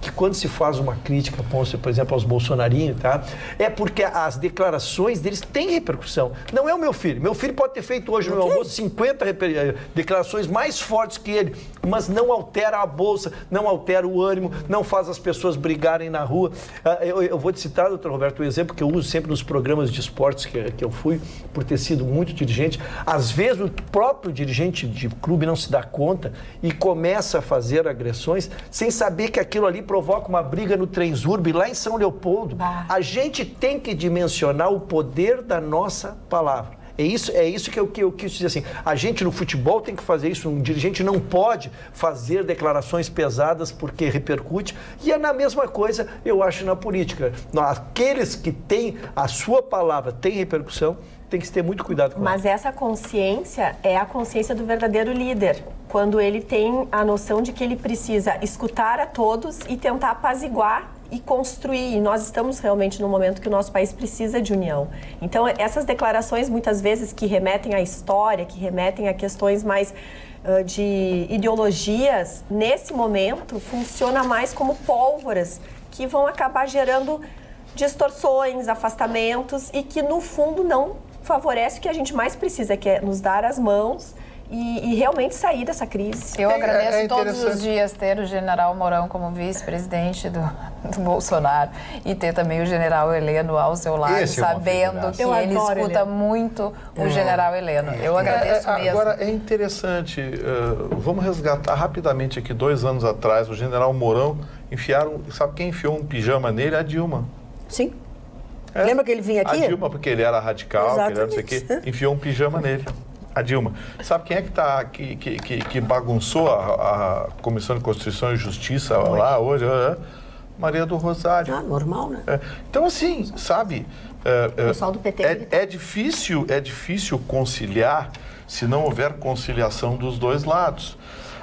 que quando se faz uma crítica, por exemplo, aos bolsonarinhos, tá? É porque as declarações deles têm repercussão. Não é o meu filho. Meu filho pode ter feito hoje no meu almoço 50 declarações mais fortes que ele, mas não altera a bolsa, não altera o ânimo, não faz as pessoas brigarem na rua. Eu vou te citar, doutor Roberto, o exemplo que eu uso sempre nos programas de esportes que eu fui, por ter sido muito dirigente. Às vezes o próprio dirigente de clube não se dá conta e começa a fazer agressões sem saber que aquilo ali provoca uma briga no Transurb lá em São Leopoldo. A gente tem que dimensionar o poder da nossa palavra. É isso que eu quis dizer assim. A gente no futebol tem que fazer isso. Um dirigente não pode fazer declarações pesadas porque repercute. E é na mesma coisa, eu acho, na política. Aqueles que têm a sua palavra, têm repercussão, tem que ter muito cuidado com Mas essa consciência é a consciência do verdadeiro líder. Quando ele tem a noção de que ele precisa escutar a todos e tentar apaziguar e construir. E nós estamos realmente num momento que o nosso país precisa de união. Então, essas declarações, muitas vezes, que remetem à história, que remetem a questões mais de ideologias, nesse momento, funciona mais como pólvoras que vão acabar gerando distorções, afastamentos e que, no fundo, não favorece o que a gente mais precisa, que é nos dar as mãos e realmente sair dessa crise. Eu agradeço todos os dias ter o general Mourão como vice-presidente do Bolsonaro e ter também o general Heleno ao seu lado, sabendo que ele escuta muito o general Heleno. Eu agradeço mesmo. Agora, é interessante, vamos resgatar rapidamente aqui, 2 anos atrás, o general Mourão sabe quem enfiou um pijama nele? A Dilma. Sim. Lembra que ele vinha aqui? A Dilma, porque ele era radical, que ele era não sei o quê, enfiou um pijama nele. A Dilma. Sabe quem é que bagunçou a Comissão de Constituição e Justiça lá hoje? Maria do Rosário. Normal, né? Então, assim, sabe... o pessoal do PT... É difícil conciliar se não houver conciliação dos dois lados.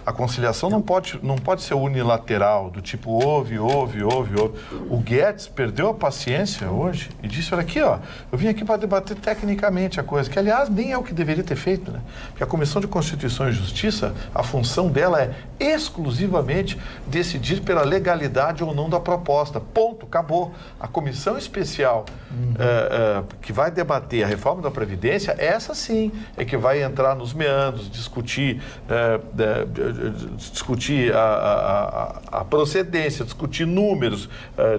A conciliação não pode ser unilateral, do tipo ouve. O Guedes perdeu a paciência hoje e disse, olha aqui, ó, eu vim aqui para debater tecnicamente a coisa, que aliás nem é o que deveria ter feito, né? Porque a Comissão de Constituição e Justiça, a função dela é exclusivamente decidir pela legalidade ou não da proposta. Ponto, acabou. A comissão especial que vai debater a reforma da Previdência, essa sim é que vai entrar nos meandros, discutir a procedência, discutir números,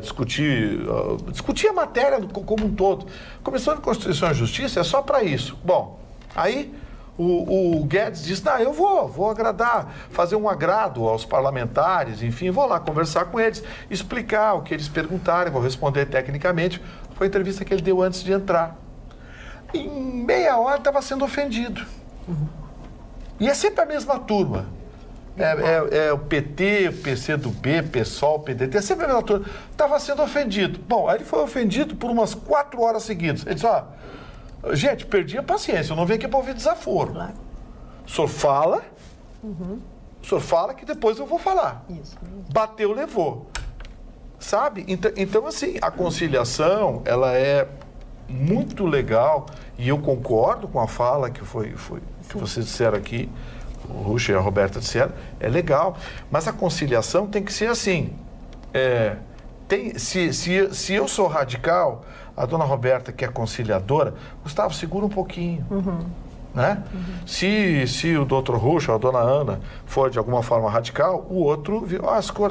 discutir a matéria como um todo. A Comissão de Constituição e Justiça é só para isso. Bom, aí o Guedes diz, eu vou agradar, fazer um agrado aos parlamentares, enfim, vou lá conversar com eles, explicar o que eles perguntarem, vou responder tecnicamente. Foi a entrevista que ele deu antes de entrar. Em meia hora estava sendo ofendido. E é sempre a mesma turma. É o PT, o PCdoB, PSOL, PDT, é sempre a mesma turma. Estava sendo ofendido. Bom, aí ele foi ofendido por umas 4 horas seguidas. Ele disse, gente, perdi a paciência, eu não venho aqui para ouvir desaforo. Claro. O senhor fala, o senhor fala que depois eu vou falar. Isso. Bateu, levou. Sabe? Então, assim, a conciliação, ela é muito legal e eu concordo com a fala que vocês disseram aqui, o Ruxa e a Roberta disseram, é legal, mas a conciliação tem que ser assim. Se eu sou radical, a dona Roberta, que é conciliadora, Gustavo, segura um pouquinho. Né? Se o doutor Ruxa ou a dona Ana for de alguma forma radical, o outro,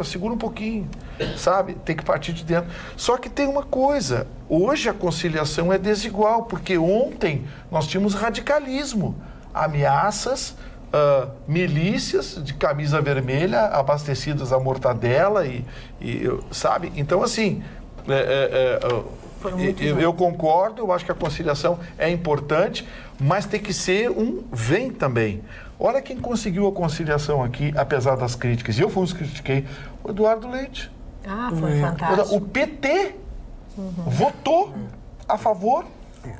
segura um pouquinho, sabe? Tem que partir de dentro. Só que tem uma coisa, hoje a conciliação é desigual, porque ontem nós tínhamos radicalismo, ameaças, milícias de camisa vermelha abastecidas a mortadela sabe? Então, assim, eu concordo, eu acho que a conciliação é importante, mas tem que ser vem também. Olha quem conseguiu a conciliação aqui, apesar das críticas. E eu fui um que critiquei, o Eduardo Leite. Foi fantástico. O PT votou a favor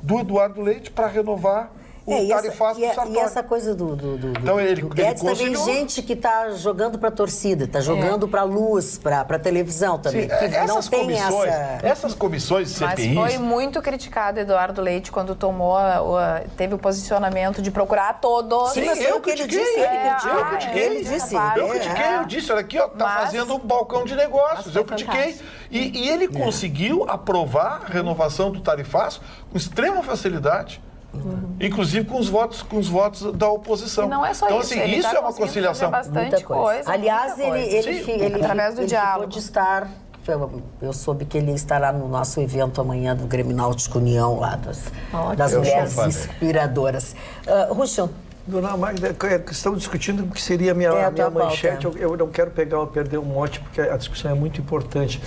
do Eduardo Leite para renovar o tarifaço do Sartori. E essa coisa do então, do Guedes também, gente que está jogando para a torcida, está jogando para a luz, para a televisão também. Sim, que não tem essas comissões de CPI... Mas foi muito criticado Eduardo Leite quando teve o posicionamento de procurar todos. Sim, mas eu que ele disse. Ele disse. Eu disse, olha aqui, tá fazendo um balcão de negócios. Eu critiquei. E ele conseguiu aprovar a renovação do tarifaço com extrema facilidade. Inclusive com os votos da oposição. E não é só então, isso. assim, isso é uma conciliação. Bastante coisa. Aliás, ele através do diálogo. Ficou de estar. Eu soube que ele estará no nosso evento amanhã do Grêmio Náutico União, lá das mulheres inspiradoras. Ruxa. Dona Magda, estamos discutindo o que seria a minha manchete. Eu não quero perder um mote, porque a discussão é muito importante.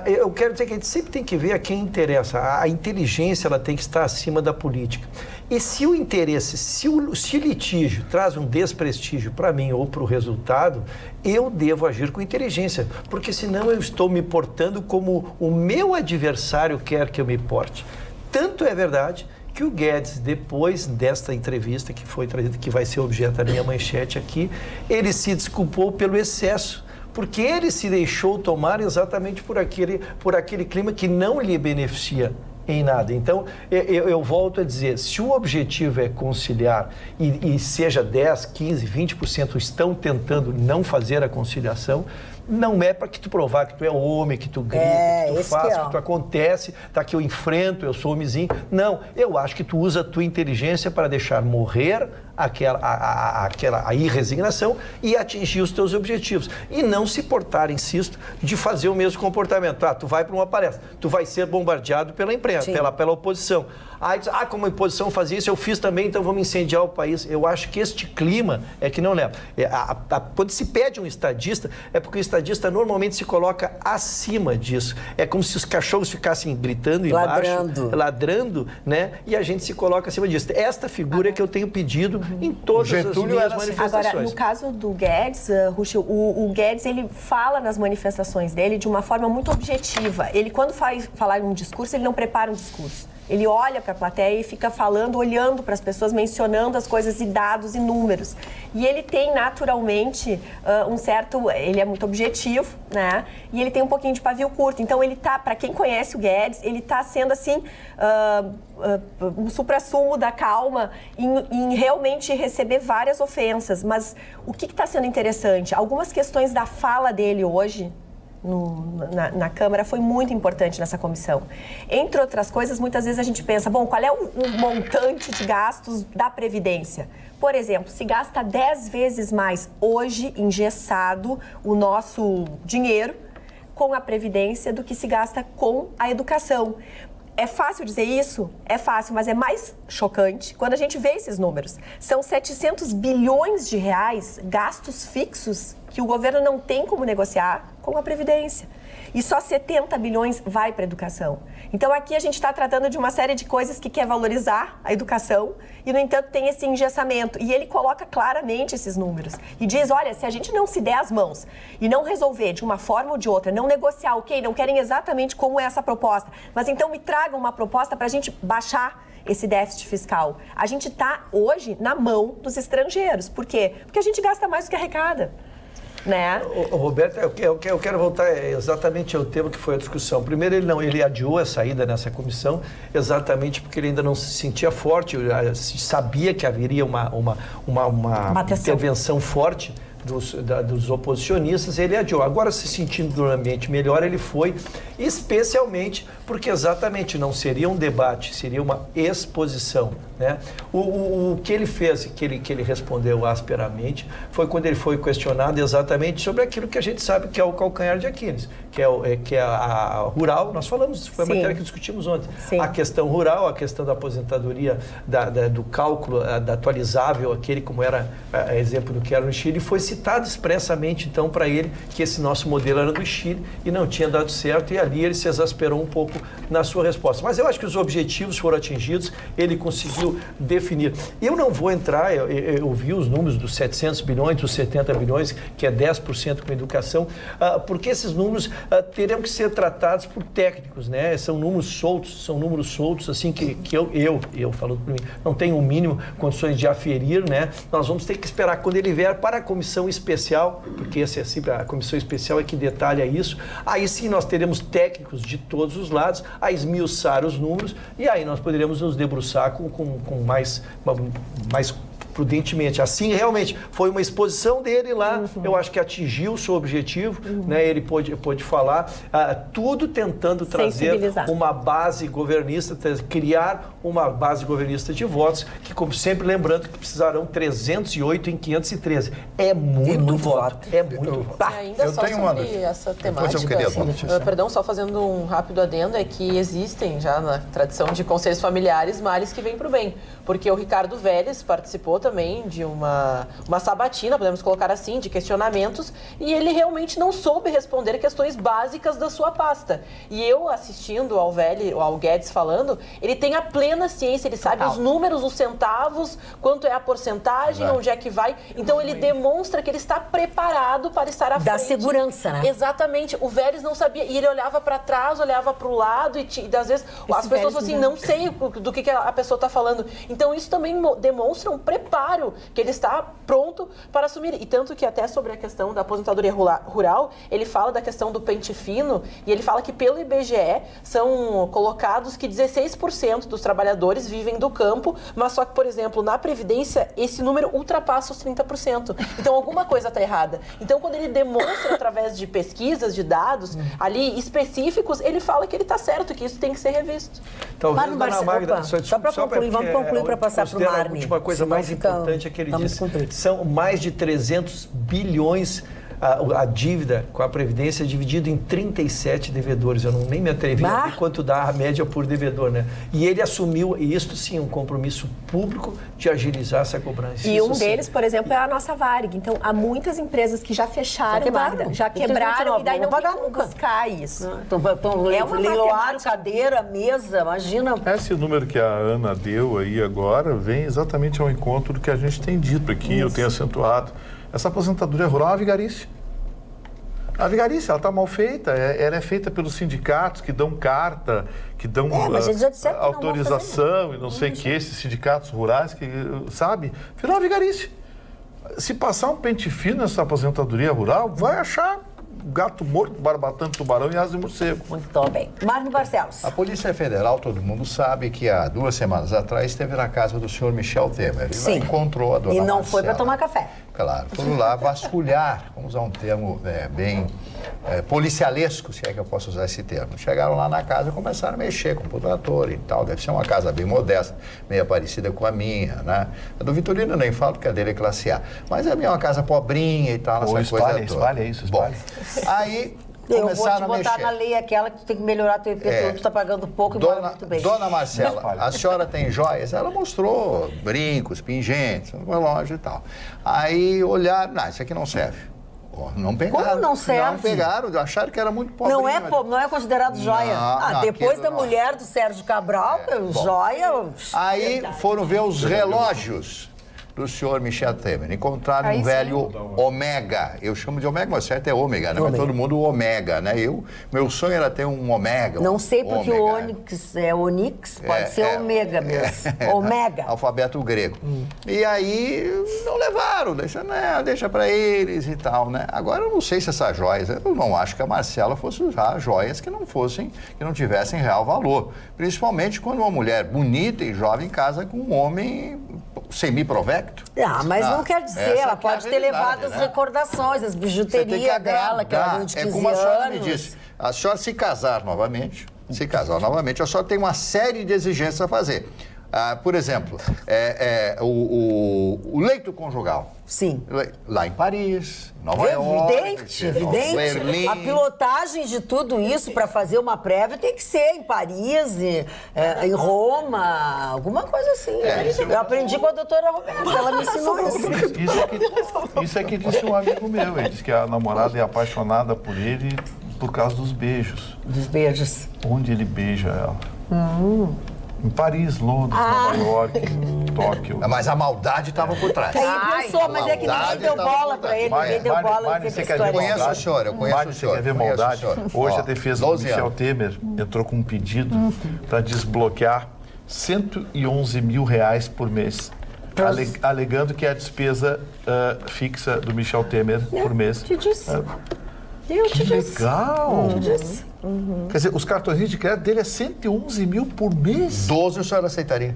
Eu quero dizer que a gente sempre tem que ver a quem interessa. A inteligência ela tem que estar acima da política. E se o interesse, se o litígio traz um desprestígio para mim ou para o resultado, eu devo agir com inteligência, porque senão eu estou me portando como o meu adversário quer que eu me porte. Tanto é verdade que o Guedes, depois desta entrevista que foi trazida, que vai ser objeto da minha manchete aqui, ele se desculpou pelo excesso, porque ele se deixou tomar exatamente por aquele clima que não lhe beneficia em nada. Então, eu volto a dizer, se o objetivo é conciliar e seja 10, 15, 20% estão tentando não fazer a conciliação, Não é para que tu provar que tu é homem, que tu grita, que tu faz, que tu acontece, tá, que eu enfrento, eu sou homenzinho. Não, eu acho que tu usa a tua inteligência para deixar morrer a irresignação e atingir os teus objetivos. E não se portar, insisto, de fazer o mesmo comportamento. Tu vai para uma palestra, tu vai ser bombardeado pela imprensa, pela oposição. Aí diz, como a oposição fazia isso, eu fiz também, então vamos incendiar o país. Eu acho que este clima é que não leva. Quando se pede um estadista, é porque o estadista normalmente se coloca acima disso. É como se os cachorros ficassem gritando embaixo, ladrando, né? E a gente se coloca acima disso. Esta figura é que eu tenho pedido em todas as minhas manifestações. Agora, no caso do Guedes, Ruschel, o Guedes, ele fala nas manifestações dele de uma forma muito objetiva. Ele, quando falar em um discurso, ele não prepara um discurso. Ele olha para a plateia e fica falando, olhando para as pessoas, mencionando as coisas e dados e números. E ele tem, naturalmente, ele é muito objetivo, né? E ele tem um pouquinho de pavio curto. Então, ele tá, para quem conhece o Guedes, ele está sendo, assim, um suprassumo da calma em realmente receber várias ofensas. Mas o que está sendo interessante? Algumas questões da fala dele hoje, na Câmara, foi muito importante nessa comissão. Entre outras coisas, muitas vezes a gente pensa, qual é o montante de gastos da Previdência? Por exemplo, se gasta 10 vezes mais hoje, engessado, o nosso dinheiro com a Previdência do que se gasta com a educação. É fácil dizer isso? É fácil, mas é mais chocante quando a gente vê esses números. São 700 bilhões de reais gastos fixos que o governo não tem como negociar com a Previdência. E só 70 bilhões vai para a educação. Então, aqui a gente está tratando de uma série de coisas que quer valorizar a educação e, no entanto, tem esse engessamento. E ele coloca claramente esses números e diz, olha, se a gente não se der as mãos e não resolver de uma forma ou de outra, não negociar, não querem exatamente como é essa proposta, mas então me tragam uma proposta para a gente baixar esse déficit fiscal. A gente está, hoje, na mão dos estrangeiros. Por quê? Porque a gente gasta mais do que arrecada. Né? Roberto, eu quero voltar exatamente ao tema que foi a discussão. Primeiro, ele adiou a saída nessa comissão exatamente porque ele ainda não se sentia forte, sabia que haveria uma intervenção forte dos oposicionistas, ele adiou. Agora, se sentindo no ambiente melhor, ele foi, especialmente porque exatamente não seria um debate, seria uma exposição, né? O que ele fez, que ele respondeu asperamente, foi quando ele foi questionado exatamente sobre aquilo que a gente sabe que é o calcanhar de Aquiles, que é a rural. Nós falamos, foi a matéria que discutimos ontem. Sim. A questão rural, a questão da aposentadoria, do cálculo da atualizável, aquele como era exemplo do que era no Chile, foi citado expressamente, então, para ele que esse nosso modelo era do Chile e não tinha dado certo, e ali ele se exasperou um pouco na sua resposta. Mas eu acho que os objetivos foram atingidos, ele conseguiu definir. Eu não vou entrar, eu vi os números dos 700 bilhões, dos 70 bilhões, que é 10% com educação, porque esses números teriam que ser tratados por técnicos, né? São números soltos, assim, que eu falando por mim, não tenho o mínimo condições de aferir, né? Nós vamos ter que esperar quando ele vier para a comissão especial, porque essa é sempre a comissão especial é que detalha isso. Aí sim nós teremos técnicos de todos os lados a esmiuçar os números e aí nós poderemos nos debruçar com mais prudentemente. Assim, realmente, foi uma exposição dele lá, eu acho que atingiu o seu objetivo, né? Ele pôde falar, tudo tentando trazer uma base governista, criar uma base governista de votos, que, como sempre, lembrando que precisarão 308 em 513. É muito voto. É muito voto. Ainda só sobre essa temática, perdão, só fazendo um rápido adendo, é que existem já na tradição de conselhos familiares males que vêm para o bem, porque o Ricardo Vélez participou também de uma sabatina, podemos colocar assim, de questionamentos, e ele realmente não soube responder questões básicas da sua pasta. E eu, assistindo ao Guedes falando, ele tem a plena ciência, ele sabe os números, os centavos, quanto é a porcentagem, onde é que vai. Então, ele demonstra que ele está preparado para estar à frente. Da segurança, né? Exatamente. O Vélez não sabia, e ele olhava para trás, olhava para o lado, e às vezes as pessoas assim, não sei do que a pessoa está falando. Então, isso também demonstra um preparo preparo que ele está pronto para assumir. E tanto que até sobre a questão da aposentadoria rural, ele fala da questão do pente fino e ele fala que pelo IBGE são colocados que 16% dos trabalhadores vivem do campo, mas só que, por exemplo, na Previdência, esse número ultrapassa os 30%. Então, alguma coisa está errada. Então, quando ele demonstra através de pesquisas, de dados ali específicos, ele fala que ele está certo, que isso tem que ser revisto. Talvez, Marne Barcelos, só para concluir, vamos concluir para passar para o Marne. A última coisa mais importante é que ele disse, são mais de 300 bilhões a dívida com a Previdência é dividida em 37 devedores. Eu nem me atrevi a ver quanto dá a média por devedor, né? E ele assumiu, e isso sim, um compromisso público de agilizar essa cobrança. E um deles, por exemplo, é a nossa Varig. Então, há muitas empresas que já fecharam, já quebraram e daí não tem como buscar isso. Então, leiloaram cadeira, mesa, imagina. Esse número que a Ana deu aí agora vem exatamente ao encontro do que a gente tem dito aqui, eu tenho acentuado. Essa aposentadoria rural é uma vigarice. A vigarice, ela está mal feita, ela é feita pelos sindicatos que dão carta, que dão autorização e não sei o que, esses sindicatos rurais, que, sabe? Virou uma vigarice. Se passar um pente fino nessa aposentadoria rural, vai achar gato morto, barbatando tubarão e asa de morcego. Muito bem. Marne Barcelos. A Polícia Federal, todo mundo sabe que há 2 semanas atrás esteve na casa do senhor Michel Temer. E lá encontrou a dona Marcela. E não foi para tomar café. Claro, foram lá vasculhar, vamos usar um termo bem policialesco, se é que eu posso usar esse termo. Chegaram lá na casa e começaram a mexer com o computador e tal. Deve ser uma casa bem modesta, meio parecida com a minha, né? A do Vitorino eu nem falo, porque a dele é classe A. Mas a minha é uma casa pobrinha e tal, essa coisa toda. Espalha isso, espalha. Bom, aí eu vou te botar na lei aquela que tu tem que melhorar teu IPTU, tu está pagando pouco e mora muito bem. Dona Marcela, a senhora tem joias? Ela mostrou brincos, pingentes, uma loja e tal. Aí olharam, não, isso aqui não serve. Não pegaram. Como não serve? Não pegaram, acharam que era muito pobre. Não é considerado joia. Depois da mulher do Sérgio Cabral, joia... Aí foram ver os relógios do senhor Michel Temer. Encontraram um velho Omega. Eu chamo de Omega, mas certo é Ômega, né? Mas todo mundo Omega, né? Meu sonho era ter um Omega. Não sei porque o Onix é Onix, pode ser Omega mesmo. Omega. Alfabeto grego. E aí não levaram, deixa pra eles e tal, né? Agora eu não sei se essas joias, eu não acho que a Marcela fosse usar joias que não tivessem real valor. Principalmente quando uma mulher bonita e jovem casa com um homem semi-provecto. Mas não quer dizer, ela pode ter levado as recordações, as bijuterias dela, que ela não de 15 anos. É como a senhora me disse, a senhora se casar novamente, a senhora tem uma série de exigências a fazer. Por exemplo, o leito conjugal. Sim. Lá em Paris, Nova York. Evidente. Berlim. A pilotagem de tudo isso para fazer uma prévia tem que ser em Paris, em Roma, alguma coisa assim. Eu aprendi com a doutora Roberta, ela me ensinou isso. Isso é que disse um amigo meu. Ele disse que a namorada é apaixonada por ele por causa dos beijos. Dos beijos. Onde ele beija ela? Em Paris, Londres, Nova York, Tóquio. Mas a maldade estava por trás. Aí pensou, mas é que ninguém deu bola para ele, ninguém deu bola. Eu conheço o senhor, eu conheço o senhor. Quer ver maldade? Hoje a defesa do Michel Temer entrou com um pedido para desbloquear R$111 mil por mês, alegando que é a despesa fixa do Michel Temer por mês. Te disse. Que legal! Quer dizer, os cartões de crédito dele é 111 mil por mês? 12 o senhor aceitaria?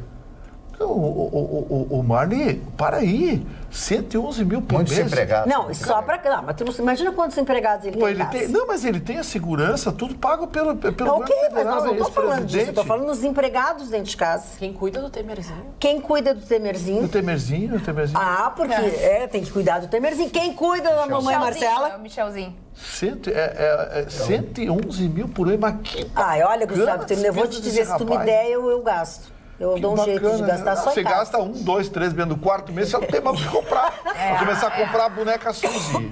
O Marne, para aí, 111 mil por mês. Muitos empregados. Não, só para... Não, mas tu não imagina quantos empregados ele tem. Não, mas ele tem a segurança, tudo pago pelo governo federal. Mas não estou falando disso, estou falando dos empregados dentro de casa. Quem cuida do Temerzinho? Quem cuida do Temerzinho? Do Temerzinho. Porque tem que cuidar do Temerzinho. Quem cuida da mamãe Marcela? É o Michelzinho. 111 mil por mês, mas que bacana. Olha, Gustavo, eu vou te dizer, se tu me der, eu gasto. Eu dou um jeito de gastar só em casa. Você gasta 1, 2, 3 dentro do quarto mês, você não tem mais o que comprar. Vou começar a comprar a boneca Suzy.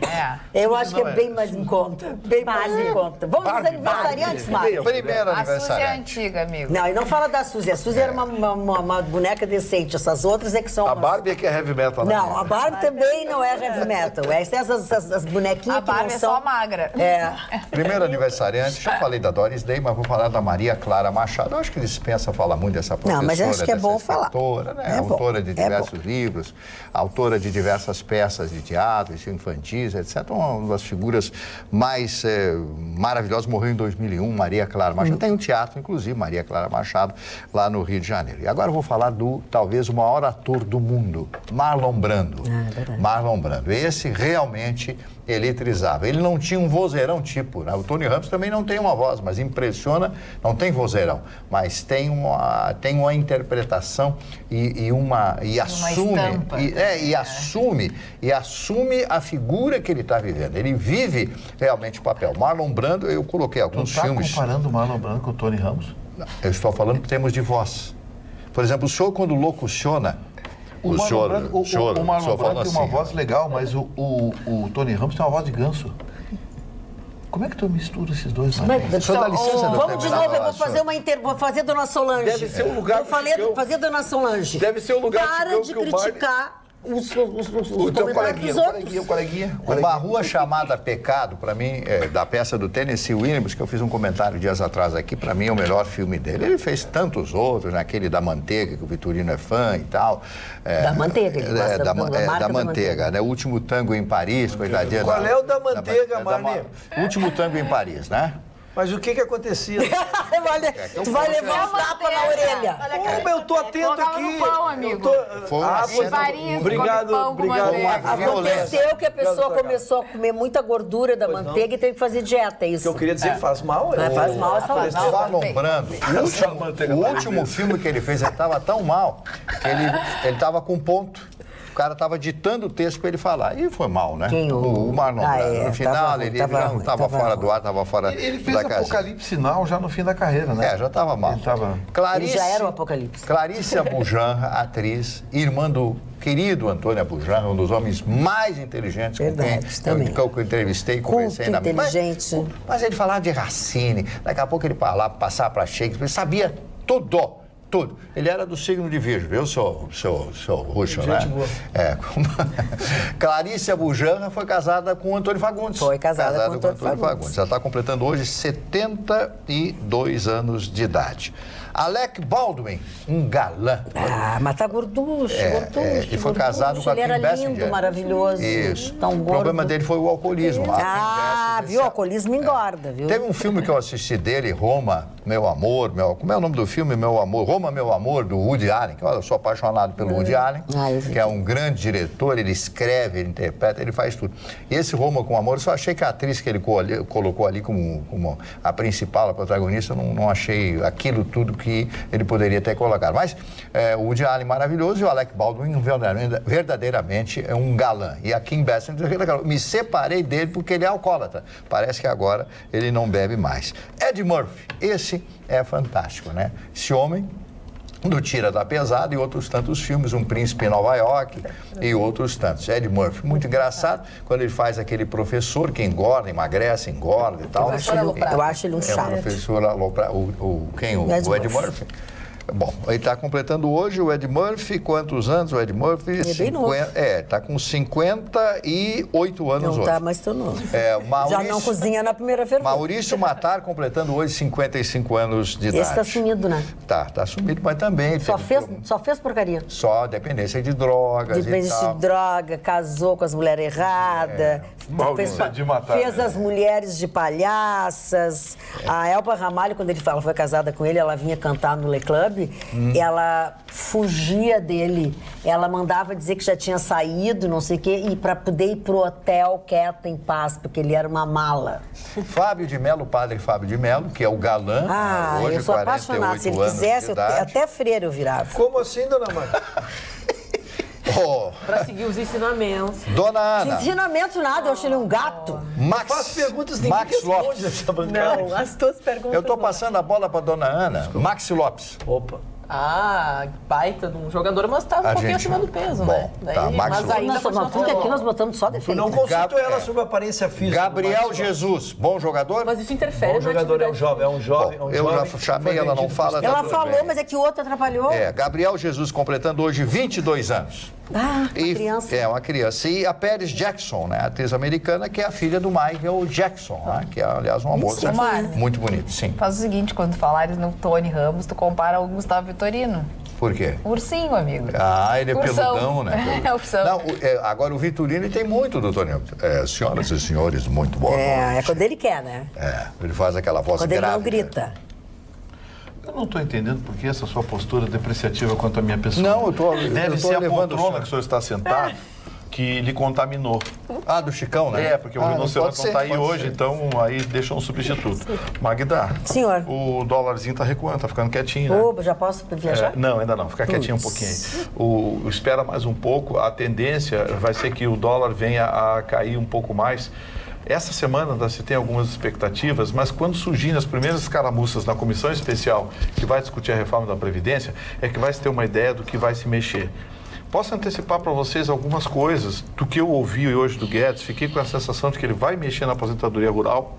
Eu acho que é bem mais em conta. Bem mais em conta. Vamos aos aniversariantes, Mário. Primeiro A Suzy é aniversariante. antiga, amigo. Não, e não fala da Suzy. A Suzy era uma boneca decente. Essas outras é que são... A Barbie é que é heavy metal, né? Não, a Barbie também não é heavy metal. Essas bonequinhas A que não Barbie é são... só magra. Primeiro aniversariante, já falei da Doris Day, mas vou falar da Maria Clara Machado. Eu acho que dispensa falar muito dessa professora, Não, mas acho que é dessa bom falar. escritora, né? É bom, Autora de é diversos livros, autora de diversas peças de teatro, infantis, etc. Uma das figuras mais maravilhosas, morreu em 2001, Maria Clara Machado. Tem um teatro, inclusive, Maria Clara Machado, lá no Rio de Janeiro. E agora eu vou falar do, talvez, o maior ator do mundo, Marlon Brando. Marlon Brando. Esse realmente eletrizava. Ele não tinha um vozeirão tipo, né? O Tony Ramos também não tem uma voz, mas impressiona, não tem vozeirão, mas tem uma interpretação e assume a figura que ele está vivendo. Ele vive realmente o papel. Marlon Brando, eu coloquei alguns filmes. Você está comparando o Marlon Brando com o Tony Ramos? Não, eu estou falando em termos de voz. Por exemplo, o senhor quando locuciona, O Marlon Brando tem uma voz legal, mas o Tony Ramos tem uma voz de ganso. Como é que tu mistura esses dois? Só dá licença, vamos de novo, eu vou fazer Dona Solange. Deve ser o lugar fazer Dona Solange. Deve ser o lugar Para de criticar os comentários dos outros. Coleguinha. Uma Rua Chamada Pecado, para mim, da peça do Tennessee Williams, que eu fiz um comentário dias atrás aqui, para mim é o melhor filme dele. Ele fez tantos outros, né? Aquele da Manteiga, que o Vitorino é fã e tal. Da Manteiga, ele gosta da marca Manteiga, né? O Último Tango em Paris, coitadinha. Qual é o da Manteiga, Marli? O Último Tango em Paris, né? Mas o que acontecia? Tu vai levar um tapa na orelha. Como eu tô atento aqui. No pão, amigo. Obrigado. Aconteceu que a pessoa começou a comer muita gordura da manteiga e teve que fazer dieta, é isso. O que eu queria dizer que faz mal, faz mal essa O Marlon Brando, o último filme que ele fez, ele estava tão mal que ele estava com ponto. O cara estava ditando o texto para ele falar. E foi mal, né? Quem? O Marlon Brando. No final, ele não estava fora do ar, estava fora da casa. Ele fez Apocalipse Sinal já no fim da carreira, né? Já estava mal. Ele já era o Apocalipse. Clarice Abujanra, atriz, irmã do querido Antônio Abujanra, um dos homens mais inteligentes que eu entrevistei e conversei na minha. Inteligente. Mas ele falava de Racine, daqui a pouco ele passava para Shakespeare, sabia tudo. Tudo. Ele era do signo de Virgem, viu, seu Ruxo, né? Boa. Clarice Abujanra foi casada com o Antônio Fagundes. Foi casada com o Antônio Fagundes. Já está completando hoje 72 anos de idade. Alec Baldwin, um galã. Mas tá gorducho, E foi casado com a Kim Ele era Basinger. lindo, maravilhoso. Isso. Tão gordo. O problema dele foi o alcoolismo. Viu? O alcoolismo engorda, viu? Teve um filme que eu assisti dele, Roma, Meu Amor, como é o nome do filme? Meu Amor, Roma, Meu Amor, do Woody Allen, que eu sou apaixonado pelo Woody Allen, que é um grande diretor, ele escreve, ele interpreta, ele faz tudo. E esse Roma com Amor, eu só achei que a atriz que ele colocou ali como a principal, a protagonista, eu não achei aquilo tudo que ele poderia ter colocado. Mas o Woody Allen maravilhoso e o Alec Baldwin verdadeiramente é um galã. E a Kim Basinger, me separei dele porque ele é alcoólatra. Parece que agora ele não bebe mais. Ed Murphy, esse é fantástico, né? Esse homem do Tira da Pesada e outros tantos filmes, Um Príncipe em Nova York e outros tantos. Ed Murphy, muito engraçado, quando ele faz aquele professor que engorda, emagrece, engorda e tal. Eu acho ele um chato. É o professor aloprado. O Ed Murphy. Bom, ele está completando hoje o Ed Murphy, quantos anos o Ed Murphy? Ele é bem novo. Está com 58 anos hoje. Não está mais tão novo. Maurício, já não cozinha na primeira fervura. Maurício Matar completando hoje 55 anos de idade. Esse está sumido, né? Tá sumido, mas também... Só fez porcaria. Só dependência de drogas Dependência de droga, casou com as mulheres erradas, fez as mulheres de palhaças. A Elba Ramalho, quando ela foi casada com ele, ela vinha cantar no Le Club, ela fugia dele. Ela mandava dizer que já tinha saído, não sei o quê, e para poder ir pro hotel quieta, em paz, porque ele era uma mala. Fábio de Mello, padre Fábio de Mello, que é o galã, hoje, eu sou apaixonada. Se ele quisesse, até freira eu virava. Como assim, dona Marta? Para seguir os ensinamentos. Dona Ana. Ensinamento nada, eu achei ele um gato. Max perguntas Max Lopes. Não, as tuas perguntas. Eu estou passando a bola para Dona Ana. Maxi Lopes. Opa. Baita de um jogador, mas tá um pouquinho acima do peso, né? Tá, mas ainda porque aqui nós botamos só defeito. Não consultou ela sobre a aparência física. Gabriel Jesus, bom jogador? Mas isso interfere. Bom jogador, é um jovem. Bom, eu já chamei, ela não fala. Ela falou, mas é que o outro atrapalhou. Gabriel Jesus completando hoje 22 anos. Uma criança. É, uma criança. E a Paris Jackson, né, atriz americana, que é a filha do Michael Jackson, né, que é, aliás, uma moça muito bonita, sim. Faz o seguinte, quando falares no Tony Ramos, tu compara ao Gustavo Vitorino. Por quê? Ursinho, amigo. Ele é peludão, né? Ursão. Não, agora o Vitorino tem muito do Tony. Senhoras e senhores, muito boa noite. É quando ele quer, né? Ele faz aquela voz quando grave. Quando ele não grita. Eu não estou entendendo por que essa sua postura depreciativa quanto à minha pessoa. Não, Deve ser a poltrona que o senhor está sentado que lhe contaminou. Do Chicão, né? Porque o rinoceronte não está aí hoje, então aí deixa um substituto. Magda, senhor, o dólarzinho está recuando, está ficando quietinho, né? Já posso viajar? Não, ainda não. Fica quietinho um pouquinho aí. Espera mais um pouco. A tendência vai ser que o dólar venha a cair um pouco mais. Essa semana se tem algumas expectativas, mas quando surgirem as primeiras escaramuças na comissão especial que vai discutir a reforma da Previdência, é que vai se ter uma ideia do que vai se mexer. Posso antecipar para vocês algumas coisas do que eu ouvi hoje do Guedes. Fiquei com a sensação de que ele vai mexer na aposentadoria rural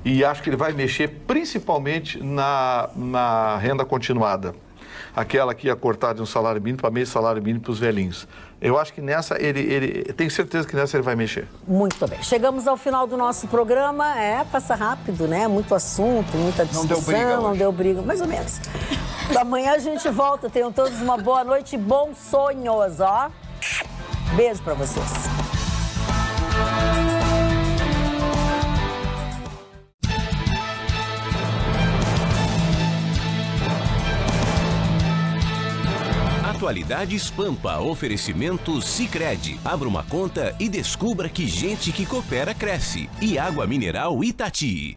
e acho que ele vai mexer principalmente na renda continuada. Aquela que ia cortar de um salário mínimo para meio salário mínimo para os velhinhos. Eu acho que nessa, tenho certeza que nessa ele vai mexer. Muito bem. Chegamos ao final do nosso programa. Passa rápido, né? Muito assunto, muita discussão. Não deu briga, mais ou menos. Amanhã a gente volta. Tenham todos uma boa noite e bons sonhos, ó. Beijo pra vocês. Atualidades Pampa, oferecimento Sicredi. Abra uma conta e descubra que gente que coopera cresce. E água mineral Itati.